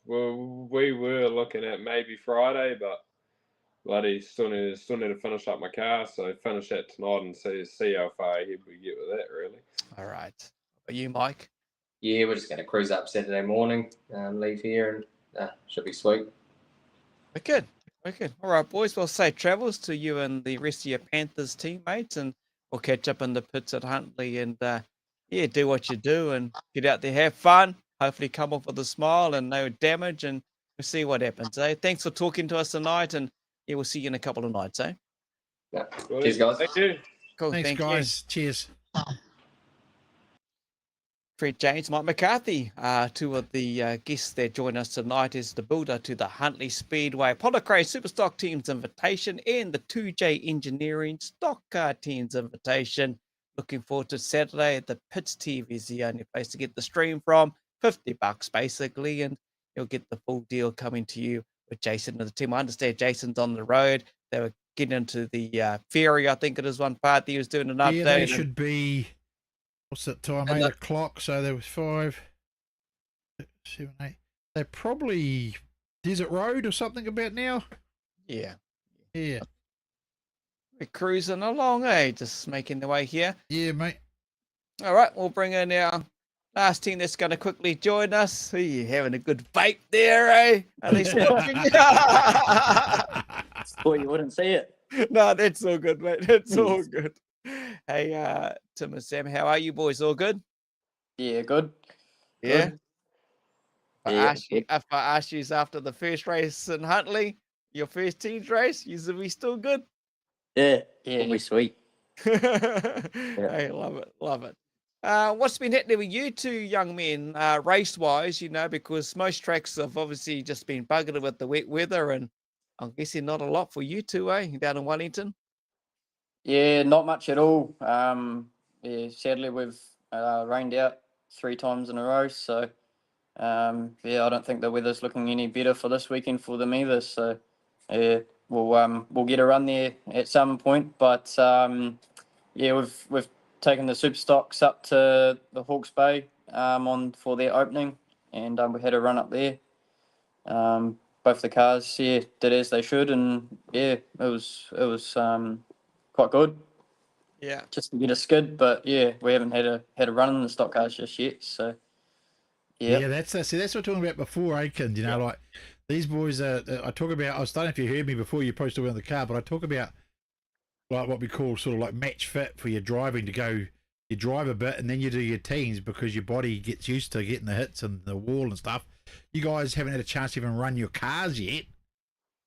we were looking at maybe Friday, but bloody still need to finish up my car, so finish that tonight and see how far ahead we get with that, really. All right. Are you, Mike? Yeah, we're just going to cruise up Saturday morning, leave here, and should be sweet. We're good. All right, boys. Well, safe travels to you and the rest of your Panthers teammates, and we'll catch up in the pits at Huntly and, do what you do and get out there, have fun, hopefully come off with a smile and no damage, and we'll see what happens, eh? Thanks for talking to us tonight, and we'll see you in a couple of nights, eh? Yeah. Cheers, guys. Thank you. Cool. Thanks, Thank guys. you. Cheers. Fred James, Mike McCarthy, two of the guests that join us tonight is the builder to the Huntly Speedway Apollo Craze Superstock Team's invitation and the 2J Engineering Stockcar Team's invitation. Looking forward to Saturday at the Pits TV is the only place to get the stream from. $50 basically, and you'll get the full deal coming to you with Jason and the team. I understand Jason's on the road. They were getting into the ferry, I think it is one part. He was doing an update. Yeah, they should be. What's that time? 8 o'clock. So there was 5, 6, 7, 8. They're probably Desert Road or something about now. Yeah. Yeah. We're cruising along, eh? Just making the way here. Yeah, mate. All right, we'll bring in our last team that's going to quickly join us. Are you having a good vape there, eh? Are they smoking? Thought you wouldn't see it. No, that's all good, mate. That's all good. Hey, Tim and Sam, how are you boys? All good? Yeah, good. Yeah. If Yeah, I ask you after the first race in Huntly, your first team's race, you will be still good? Yeah, it'll be sweet. Hey, love it. What's been happening with you two young men, race-wise, because most tracks have obviously just been buggered with the wet weather, and I'm guessing not a lot for you two, eh, down in Wellington? Yeah, not much at all. Yeah, sadly we've rained out 3 times in a row, so yeah, I don't think the weather's looking any better for this weekend for them either. So yeah, we'll get a run there at some point. But yeah, we've taken the Superstocks up to the Hawke's Bay for their opening, and we had a run up there. Both the cars, yeah, did as they should, and yeah, it was quite good. Yeah. Just to get a skid, but yeah, we haven't had a run in the stock cars just yet. So yeah, that's what I was talking about before, Aiken. Like these boys I talk about. I was starting, if you heard me before, you posted around the car, but I talk about like what we call sort of like match fit for your driving, to go, you drive a bit and then you do your teams because your body gets used to getting the hits and the wall and stuff. You guys haven't had a chance to even run your cars yet.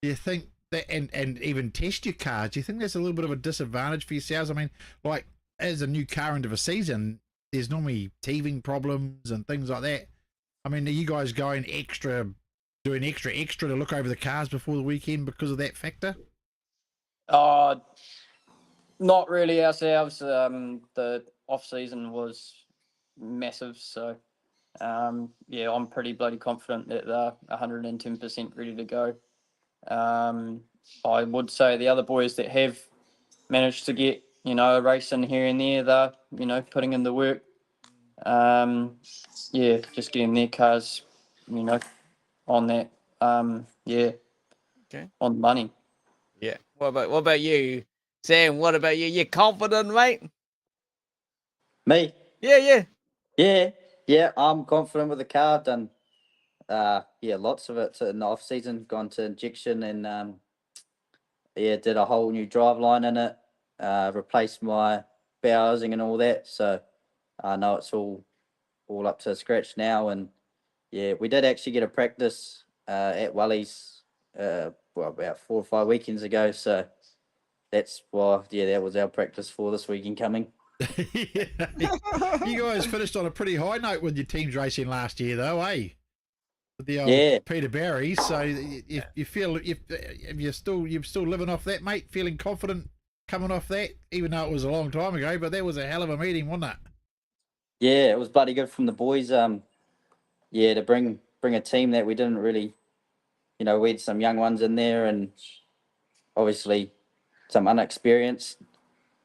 Do you think that, and even test your cars, do you think that's a little bit of a disadvantage for yourselves? I mean, like as a new car into a season, there's normally teething problems and things like that. I mean, are you guys going doing extra to look over the cars before the weekend because of that factor? Not really ourselves. The off season was massive, so yeah, I'm pretty bloody confident that they're 110% ready to go. I would say the other boys that have managed to get a race in here and there, they're putting in the work. Yeah, just getting their cars, on that. Yeah, okay, on money. Yeah. What about you, Sam? What about you? You confident, mate? Me? Yeah. Yeah, I'm confident with the car. Done, yeah, lots of it in the off season, gone to injection and did a whole new drive line in it, replaced my bow housing and all that. So I know it's all up to scratch now. And yeah, we did actually get a practice at Wellies about 4 or 5 weekends ago. So that's why, that was our practice for this weekend coming. You guys finished on a pretty high note with your teams racing last year, though, eh? With the old Peter Barry. So you feel you're still living off that, mate. Feeling confident coming off that, even though it was a long time ago. But that was a hell of a meeting, wasn't it? Yeah, it was bloody good from the boys. To bring a team that we didn't really, we had some young ones in there and obviously some unexperienced.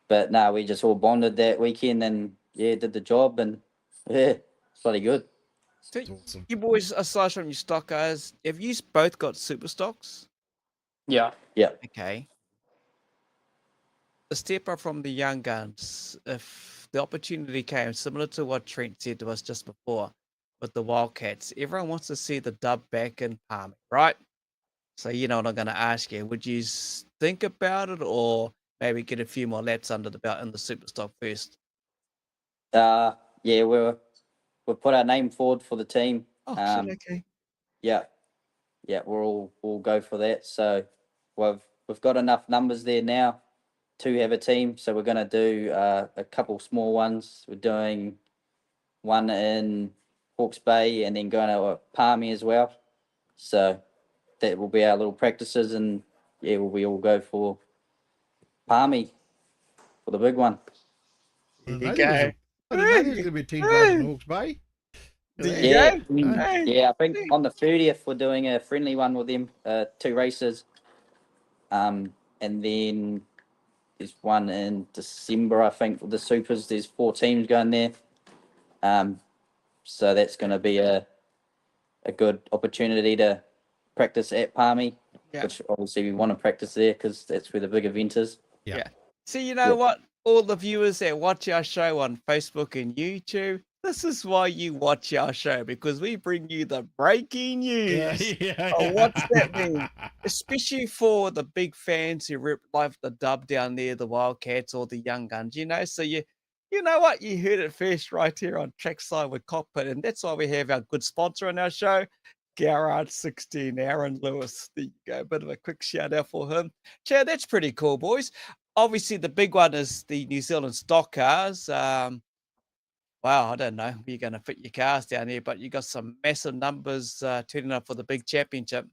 But no, we just all bonded that weekend and did the job and it's bloody good. So awesome. You boys, aside from your stock guys, have you both got super stocks? Yeah. Okay. The step up from the young guns, if the opportunity came, similar to what Trent said to us just before with the Wildcats, everyone wants to see the dub back in Palmy, right? So you know what I'm going to ask you. Would you think about it or maybe get a few more laps under the belt in the Superstock first? We've put our name forward for the team. Oh, shit, okay. Yeah, we'll go for that. So we've got enough numbers there now to have a team. So we're going to do a couple small ones. We're doing one in Hawke's Bay and then going to Palmy as well. So that will be our little practices, and we all go for Palmy for the big one. There you I go. didn't know there was going to be a team racing in Hawke's Bay. There you go. I think on the 30th we're doing a friendly one with them, 2 races. And then there's one in December, I think, for the Supers. There's 4 teams going there. So that's going to be a good opportunity to practice at Palmy, which obviously we want to practice there because that's where the big event is. Yeah. See, you know what? All the viewers that watch our show on Facebook and YouTube, this is why you watch our show, because we bring you the breaking news. What's that mean? Especially for the big fans who love the dub down there, the Wildcats or the Young Guns, So you know what? You heard it first right here on Trackside with Kokpit, and that's why we have our good sponsor on our show, GARAGE16, Aaron Lewis. There you go. A bit of a quick shout out for him. Chad, that's pretty cool, boys. Obviously, the big one is the New Zealand stock cars. Wow, I don't know where you're going to fit your cars down here, but you got some massive numbers turning up for the big championship.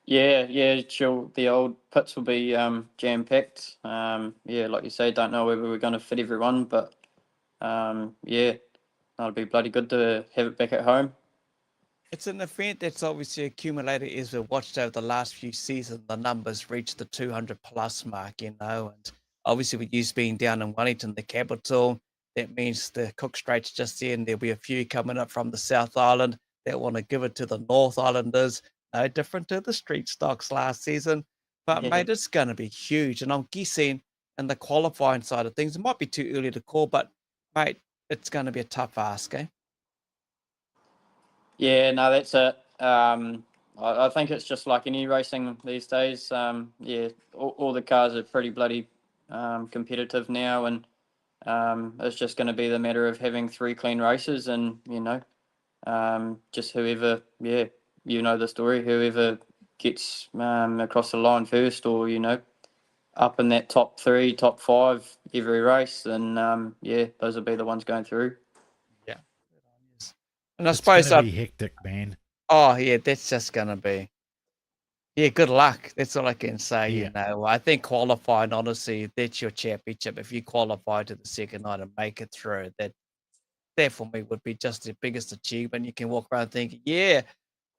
Yeah, sure. The old pits will be jam-packed. Like you say, don't know whether we're going to fit everyone, but that'll be bloody good to have it back at home. It's an event that's obviously accumulated as we've watched over the last few seasons. The numbers reached the 200 plus mark, and obviously with you being down in Wellington, the capital, that means the Cook Strait's just there, and there'll be a few coming up from the South Island that want to give it to the North Islanders. No different to the street stocks last season, but mate, it's going to be huge. And I'm guessing in the qualifying side of things, it might be too early to call, but mate, it's going to be a tough ask, eh? Yeah, no, that's it. I think it's just like any racing these days. All the cars are pretty bloody competitive now, and it's just going to be the matter of having 3 clean races, and just whoever, the story, whoever gets across the line first, or up in that top 3, top 5 every race, and those will be the ones going through. Yeah, and I suppose it's gonna be hectic, man. Oh yeah, that's just gonna be. Yeah, good luck. That's all I can say. I think qualifying, honestly, that's your championship. If you qualify to the second night and make it through, that for me would be just the biggest achievement. You can walk around thinking, yeah,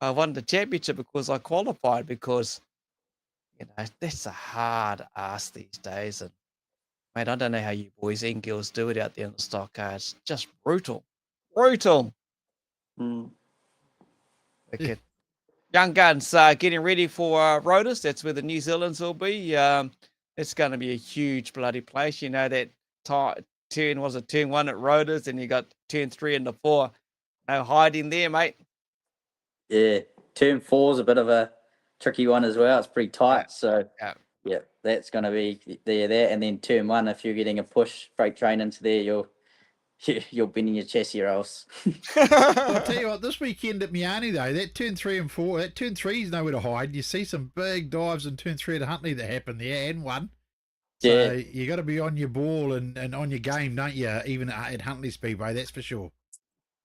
I won the championship because I qualified, because that's a hard ask these days. And mate, I don't know how you boys and girls do it out there in the stock car. It's just brutal. Okay. Young Guns getting ready for Rotus. That's where the New Zealanders will be. It's going to be a huge bloody place. That turn 1 at Rotus, and you got turn 3 and the 4. No hiding there, mate. Yeah, turn 4 is a bit of a tricky one as well. It's pretty tight. So Yeah. yeah, that's going to be there. And then turn 1, if you're getting a push freight train into there, you're bending your chassis or else. I'll tell you what, this weekend at Miani though, that turn 3 and 4, that turn 3 is nowhere to hide. You see some big dives in turn 3 at Huntley that happen there, and 1. So Yeah. you got to be on your ball and on your game, don't you? Even at Huntley Speedway, that's for sure.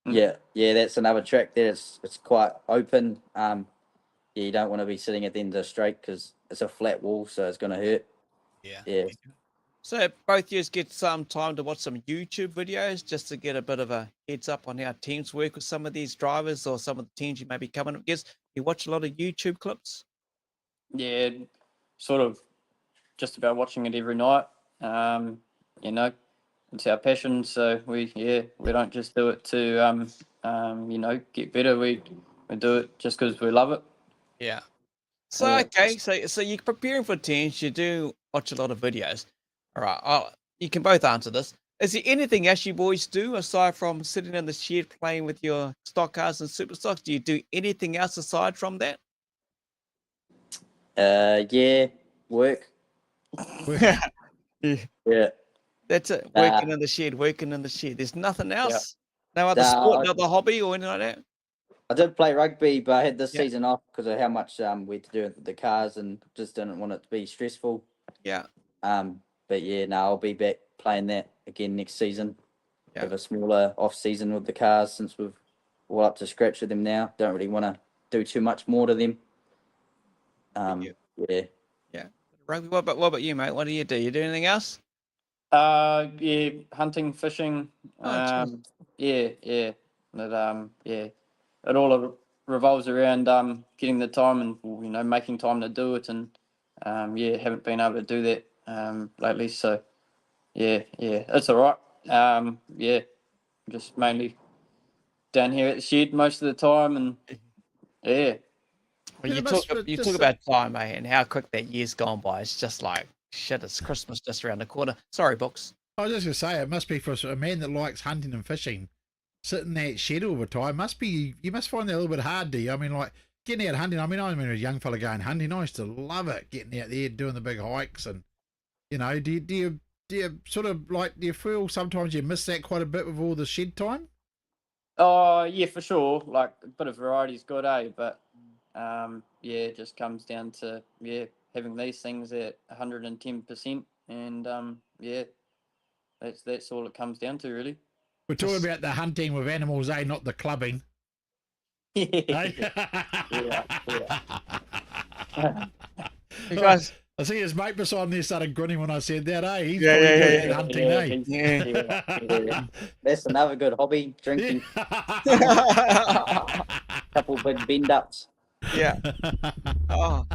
Yeah, that's another track there. It's quite open. Yeah, you don't want to be sitting at the end of the straight because it's a flat wall, so it's going to hurt. Yeah. So both you get some time to watch some YouTube videos just to get a bit of a heads up on how teams work with some of these drivers or some of the teams you may be coming up against. You watch a lot of YouTube clips? Yeah, sort of just about watching it every night. You know, it's our passion, so we don't just do it to you know, get better. We do it just because we love it. Yeah. So Yeah. okay, so you're preparing for teams. You do watch a lot of videos. All right, you can both answer this. Is there anything else you boys do aside from sitting in the shed playing with your stock cars and Superstocks? Do you do anything else aside from that? Yeah, work. Yeah. Yeah. That's it. Working in the shed, working in the shed. There's nothing else. No other Nah, sport, no other hobby or anything like that. I did play rugby, but I had this Yeah. season off because of how much we had to do with the cars and just didn't want it to be stressful. Yeah. But yeah, no, I'll be back playing that again next season. Yeah. Have a smaller off season with the cars since we've all up to scratch with them now. Don't really want to do too much more to them. Yeah. Rugby. What about you, mate? What do? You do anything else? Yeah, hunting, fishing. Oh, Yeah. It all revolves around getting the time and, you know, making time to do it, and haven't been able to do that lately. So yeah, it's all right. Just mainly down here at the shed most of the time, and yeah. Well, you talk about time, mate, and how quick that year's gone by. It's just like shit. It's Christmas just around the corner. Sorry, Books. I was just going to say, it must be for a man that likes hunting and fishing, sitting in that shed all the time. You must find that a little bit hard, do you? I mean, like, getting out hunting. I mean, a young fella going hunting. I used to love it, getting out there, doing the big hikes. And, you know, do you sort of, like, do you feel sometimes you miss that quite a bit with all the shed time? Oh, yeah, for sure. Like, a bit of variety's good, eh? But, it just comes down to, having these things at 110%. And, that's all it comes down to, really. We're talking about the hunting with animals, eh? Not the clubbing. Eh? You guys, I see his mate beside me started grinning when I said that, eh? He's Yeah, probably yeah, good yeah, at hunting, eh? Yeah. That's another good hobby, drinking. Couple big bend ups. yeah. Oh,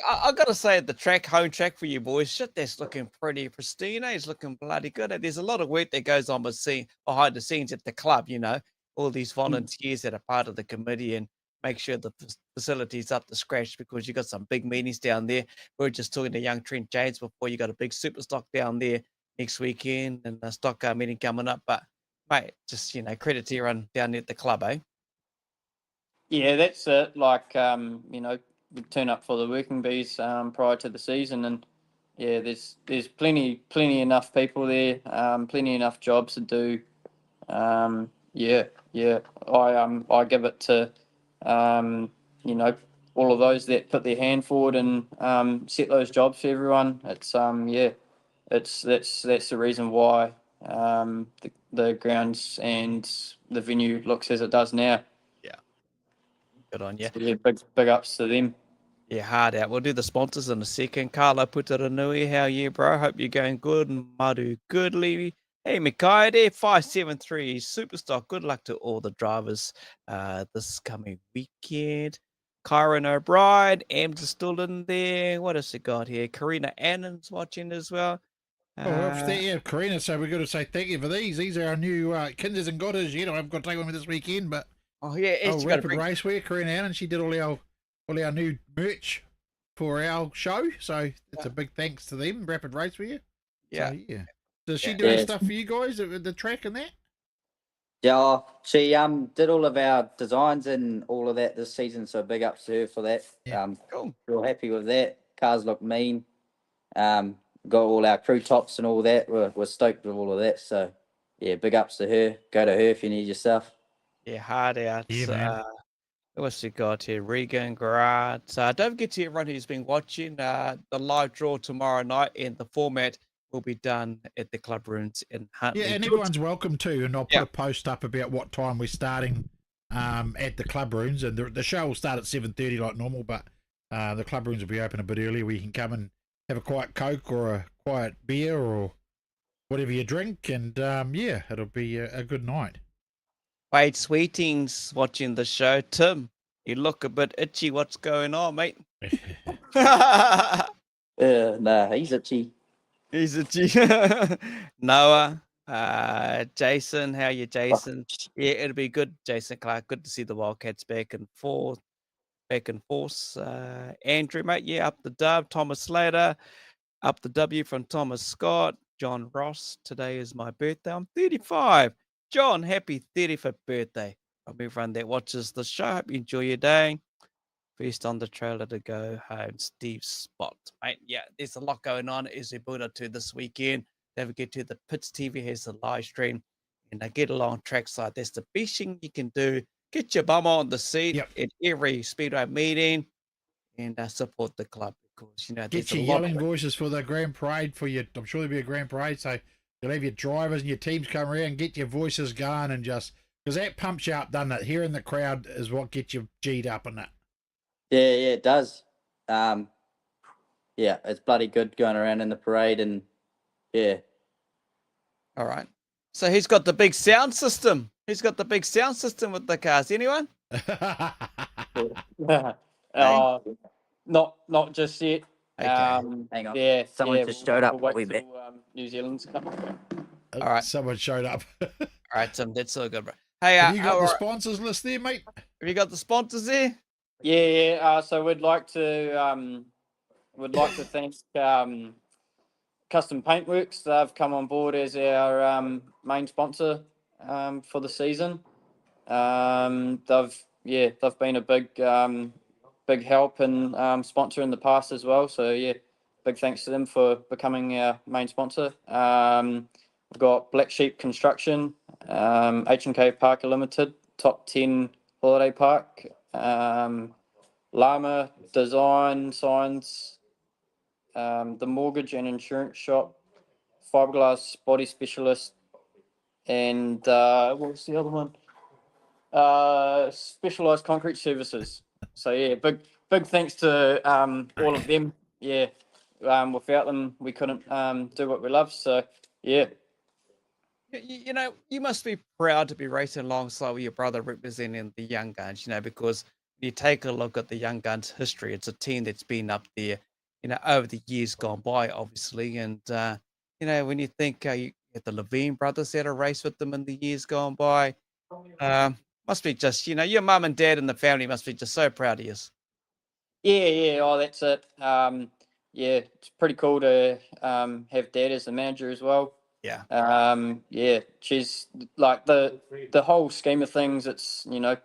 I gotta say, the home track for you boys, shit, that's looking pretty pristine. It's looking bloody good. There's a lot of work that goes on behind the scenes at the club. You know, all these volunteers that are part of the committee and make sure the facility's up to scratch because you got some big meetings down there. We were just talking to young Trent James before. You got a big Superstock down there next weekend and a Stockcar meeting coming up. But mate, just credit to everyone down there at the club, eh? Yeah, that's it. Like, we turn up for the working bees prior to the season, and there's plenty enough people there, plenty enough jobs to do. I give it to all of those that put their hand forward and set those jobs for everyone. It's that's the reason why the grounds and the venue looks as it does now. Good on you. So, yeah, big ups to them. Yeah, hard out. We'll do the sponsors in a second. Carlo Putaranui, how are you, bro? Hope you're going good. Maru Goodley. Hey, Mikai there, 573 Superstock. Good luck to all the drivers this coming weekend. Kyron O'Brien, Am's still in there. What else we got here? Karina Annan's watching as well. Karina, so we've got to say thank you for these. These are our new Kinsers and Bookers. I've got to take one with this weekend, but Rapid Racewear, Karina Annan, she did all our new merch for our show, so it's a big thanks to them, Rapid Racewear. Yeah. So, Does she do any stuff for you guys at the track and that? Yeah, she did all of our designs and all of that this season, so big ups to her for that. Yeah. Cool. Real happy with that. Cars look mean. Got all our crew tops and all that. We're stoked with all of that. So yeah, big ups to her. Go to her if you need your stuff. Yeah, hard out. Yeah, man. What's we got here? Regan, Garage. Don't forget to everyone who's been watching the live draw tomorrow night, and the format will be done at the club rooms in Huntley. Yeah, and everyone's welcome too. And I'll put Yeah. a post up about what time we're starting at the club rooms. And the show will start at 7:30 like normal, but the club rooms will be open a bit earlier where you can come and have a quiet Coke or a quiet beer or whatever you drink. And yeah, it'll be a good night. Wade Sweeting's watching the show. Tim, you look a bit itchy. What's going on, mate? Nah, he's itchy. He's itchy. Noah, Jason, how are you, Jason? Yeah, it'll be good, Jason Clark. Good to see the Wildcats back and forth. Andrew, mate, yeah, up the dub. Thomas Slater, up the W from Thomas Scott. John Ross, today is my birthday. I'm 35. John, happy 35th birthday. From everyone that watches the show. Hope you enjoy your day. First on the trailer to go home, Steve Spot. Mate, yeah, there's a lot going on as we build up to this weekend. Don't forget to the Pits TV has a live stream. And get along trackside. That's the best thing you can do. Get your bum on the seat at every Speedway meeting and support the club because, you know, Get your yelling voices for the Grand Parade for your. I'm sure there'll be a Grand Parade, so you'll have your drivers and your teams come around, get your voices going, and just because that pumps you up, doesn't it? Hearing the crowd is what gets you G'd up and that. Yeah, it does. Yeah, it's bloody good going around in the parade, and yeah. All right. So who's got the big sound system? Who's got the big sound system with the cars? Anyone? Not just yet. Okay. Hang on. Yeah, Someone just showed up. We'll We'll wait be back. till, New Zealand's coming. All right. Someone showed up. All right, Tim, that's all good, bro. Hey, Have you got the sponsors list there, mate? Have you got the sponsors there? Yeah. So we'd like to thank Custom Paintworks. They've come on board as our main sponsor for the season. They've been a big help and sponsor in the past as well. So yeah, big thanks to them for becoming our main sponsor. We've got Black Sheep Construction, H&K Parker Limited, Top 10 Holiday Park, Llama Design Signs, the Mortgage and Insurance Shop, Fiberglass Body Specialist, and what was the other one? Specialized Concrete Services. So yeah, big thanks to all of them. Yeah, without them we couldn't do what we love. So yeah. You know, you must be proud to be racing alongside with your brother representing the Young Guns, you know, because you take a look at the Young Guns history. It's a team that's been up there, you know, over the years gone by, obviously. And, you know, when you think you had the Levine brothers that had raced with them in the years gone by, must be just, you know, your mum and dad and the family must be just so proud of you. Yeah. Oh, that's it. Yeah, it's pretty cool to have dad as the manager as well. Yeah. Yeah, she's like the whole scheme of things. It's, you know,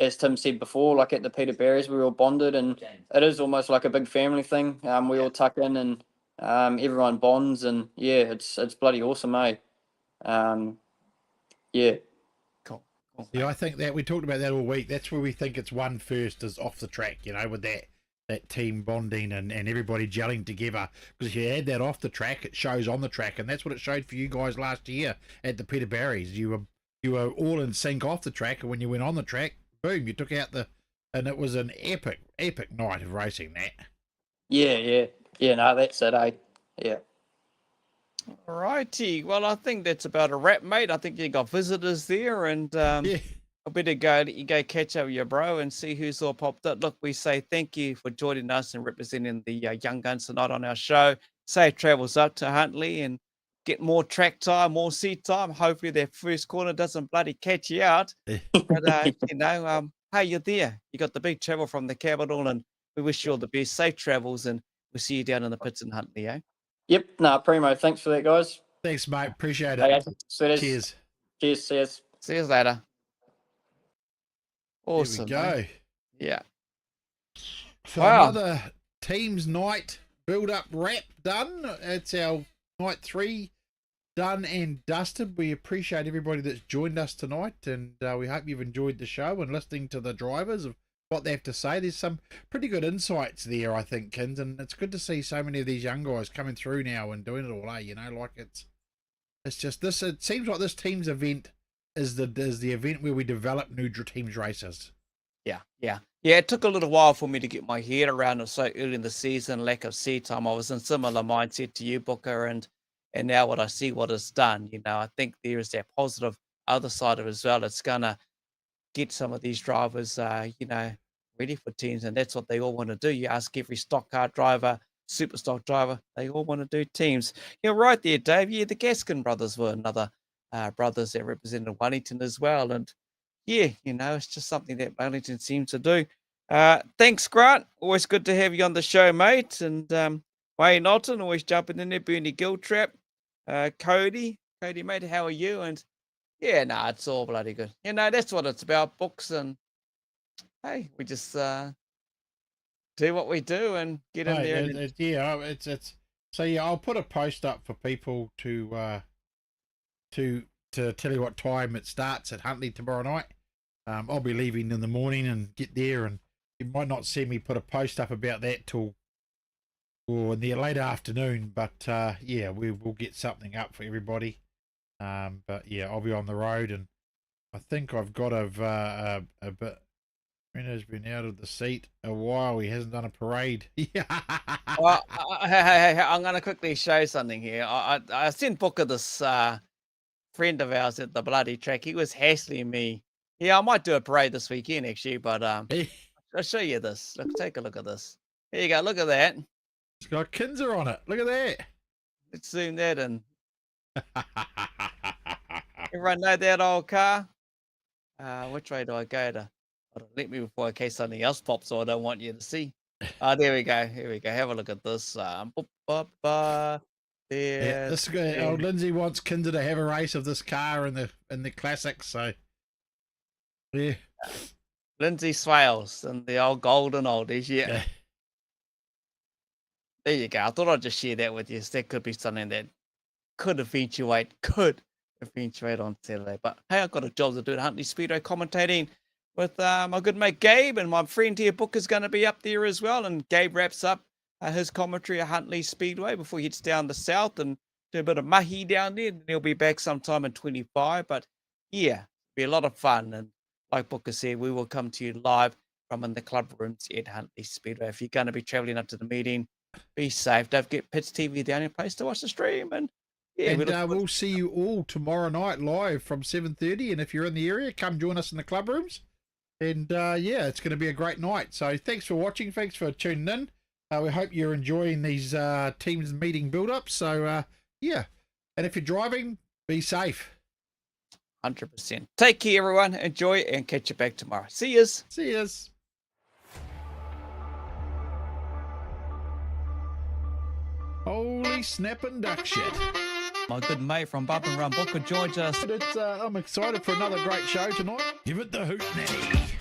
as Tim said before, like at the Peter Barry's, we all bonded, and it is almost like a big family thing. We all tuck in, and everyone bonds, and yeah, it's bloody awesome, eh? Yeah. Cool. Yeah, I think that we talked about that all week. That's where we think it's won first, is off the track, you know, with that team bonding and everybody gelling together. Because if you add that off the track, it shows on the track, and that's what it showed for you guys last year at the Peter Barry's. You were all in sync off the track, and when you went on the track, boom, you took out and it was an epic night of racing that. Yeah. No, that's it, eh? Yeah. All righty. Well, I think that's about a wrap, mate. I think you got visitors there, and Yeah. I better go catch up with your bro and see who's all popped up. Look, we say thank you for joining us and representing the Young Guns tonight on our show. Safe travels up to Huntley and get more track time, more seat time. Hopefully their first corner doesn't bloody catch you out. But, you know, hey, you're there. You got the big travel from the capital, and we wish you all the best. Safe travels, and we'll see you down in the pits in Huntley, eh? Yep. Nah, primo. Thanks for that, guys. Thanks, mate. Appreciate it. Okay, so Cheers. Cheers, says. See you later. Awesome. There we go. mate. Yeah. So Wow. another teams night build-up wrap done. It's our night 3 done and dusted. We appreciate everybody that's joined us tonight, and we hope you've enjoyed the show and listening to the drivers of what they have to say. There's some pretty good insights there, I think, Kins, and it's good to see so many of these young guys coming through now and doing it all. You know, like it's just this. It seems like this team's event is the event where we develop new teams racers. Yeah. It took a little while for me to get my head around it so early in the season, lack of seat time. I was in similar mindset to you, Booker, and now what I see what it's done, I think there is that positive other side of it as well. It's gonna get some of these drivers, ready for teams, and that's what they all want to do. You ask every stock car driver, Superstock driver, they all want to do teams. You're right there, Dave. Yeah, the Gaskin brothers were another brothers that represented Wellington as well, and yeah, it's just something that Wellington seems to do. Thanks, Grant. Always good to have you on the show, mate. And Wayne Otten, always jumping in there, Bernie Giltrap. Cody, mate, how are you? And yeah, it's all bloody good. That's what it's about, books. And hey, we just do what we do and get in there. It's so yeah. I'll put a post up for people to tell you what time it starts at Huntly tomorrow night. I'll be leaving in the morning and get there, and you might not see me put a post up about that till in the late afternoon. But yeah, we will get something up for everybody. But yeah, I'll be on the road, and I think I've got a bit. Rena's been out of the seat a while. He hasn't done a parade. Yeah. Well, hey, I'm going to quickly show something here. I sent Booker this friend of ours at the bloody track. He was hassling me. Yeah, I might do a parade this weekend actually, but I'll show you this. Look, take a look at this. Here you go. Look at that. It's got Kinser on it. Look at that. Let's zoom that in. Everyone know that old car? Which way do I go to? Let me before in case something else pops or I don't want you to see. There we go. Here we go. Have a look at this. There. Yeah, this guy, old Lindsay wants Kinser to have a race of this car in the classics. So yeah, Lindsay Swales and the old golden oldies. Yeah. There you go. I thought I'd just share that with you. So that could be something that could eventuate on Saturday. But hey, I've got a job to do at Huntly Speedway commentating with my good mate Gabe, and my friend here, Book, is going to be up there as well. And Gabe wraps up his commentary at Huntly Speedway before he heads down the south and do a bit of mahi down there. And he'll be back sometime in 25. But yeah, be a lot of fun. And like Booker said, we will come to you live from in the club rooms at Huntly Speedway. If you're going to be traveling up to the meeting, be safe. Don't forget Pits TV, the only place to watch the stream. And yeah, we'll see you all tomorrow night live from 7:30. And if you're in the area, come join us in the club rooms. And yeah, it's going to be a great night. So thanks for watching. Thanks for tuning in. We hope you're enjoying these teams meeting build-ups. So yeah, and if you're driving, be safe. 100%. Take care, everyone. Enjoy and catch you back tomorrow. See yous. See yous. Holy snapping duck shit. My good mate from Bump and Run Booker joins us. I'm excited for another great show tonight. Give it the hoot, Nettie.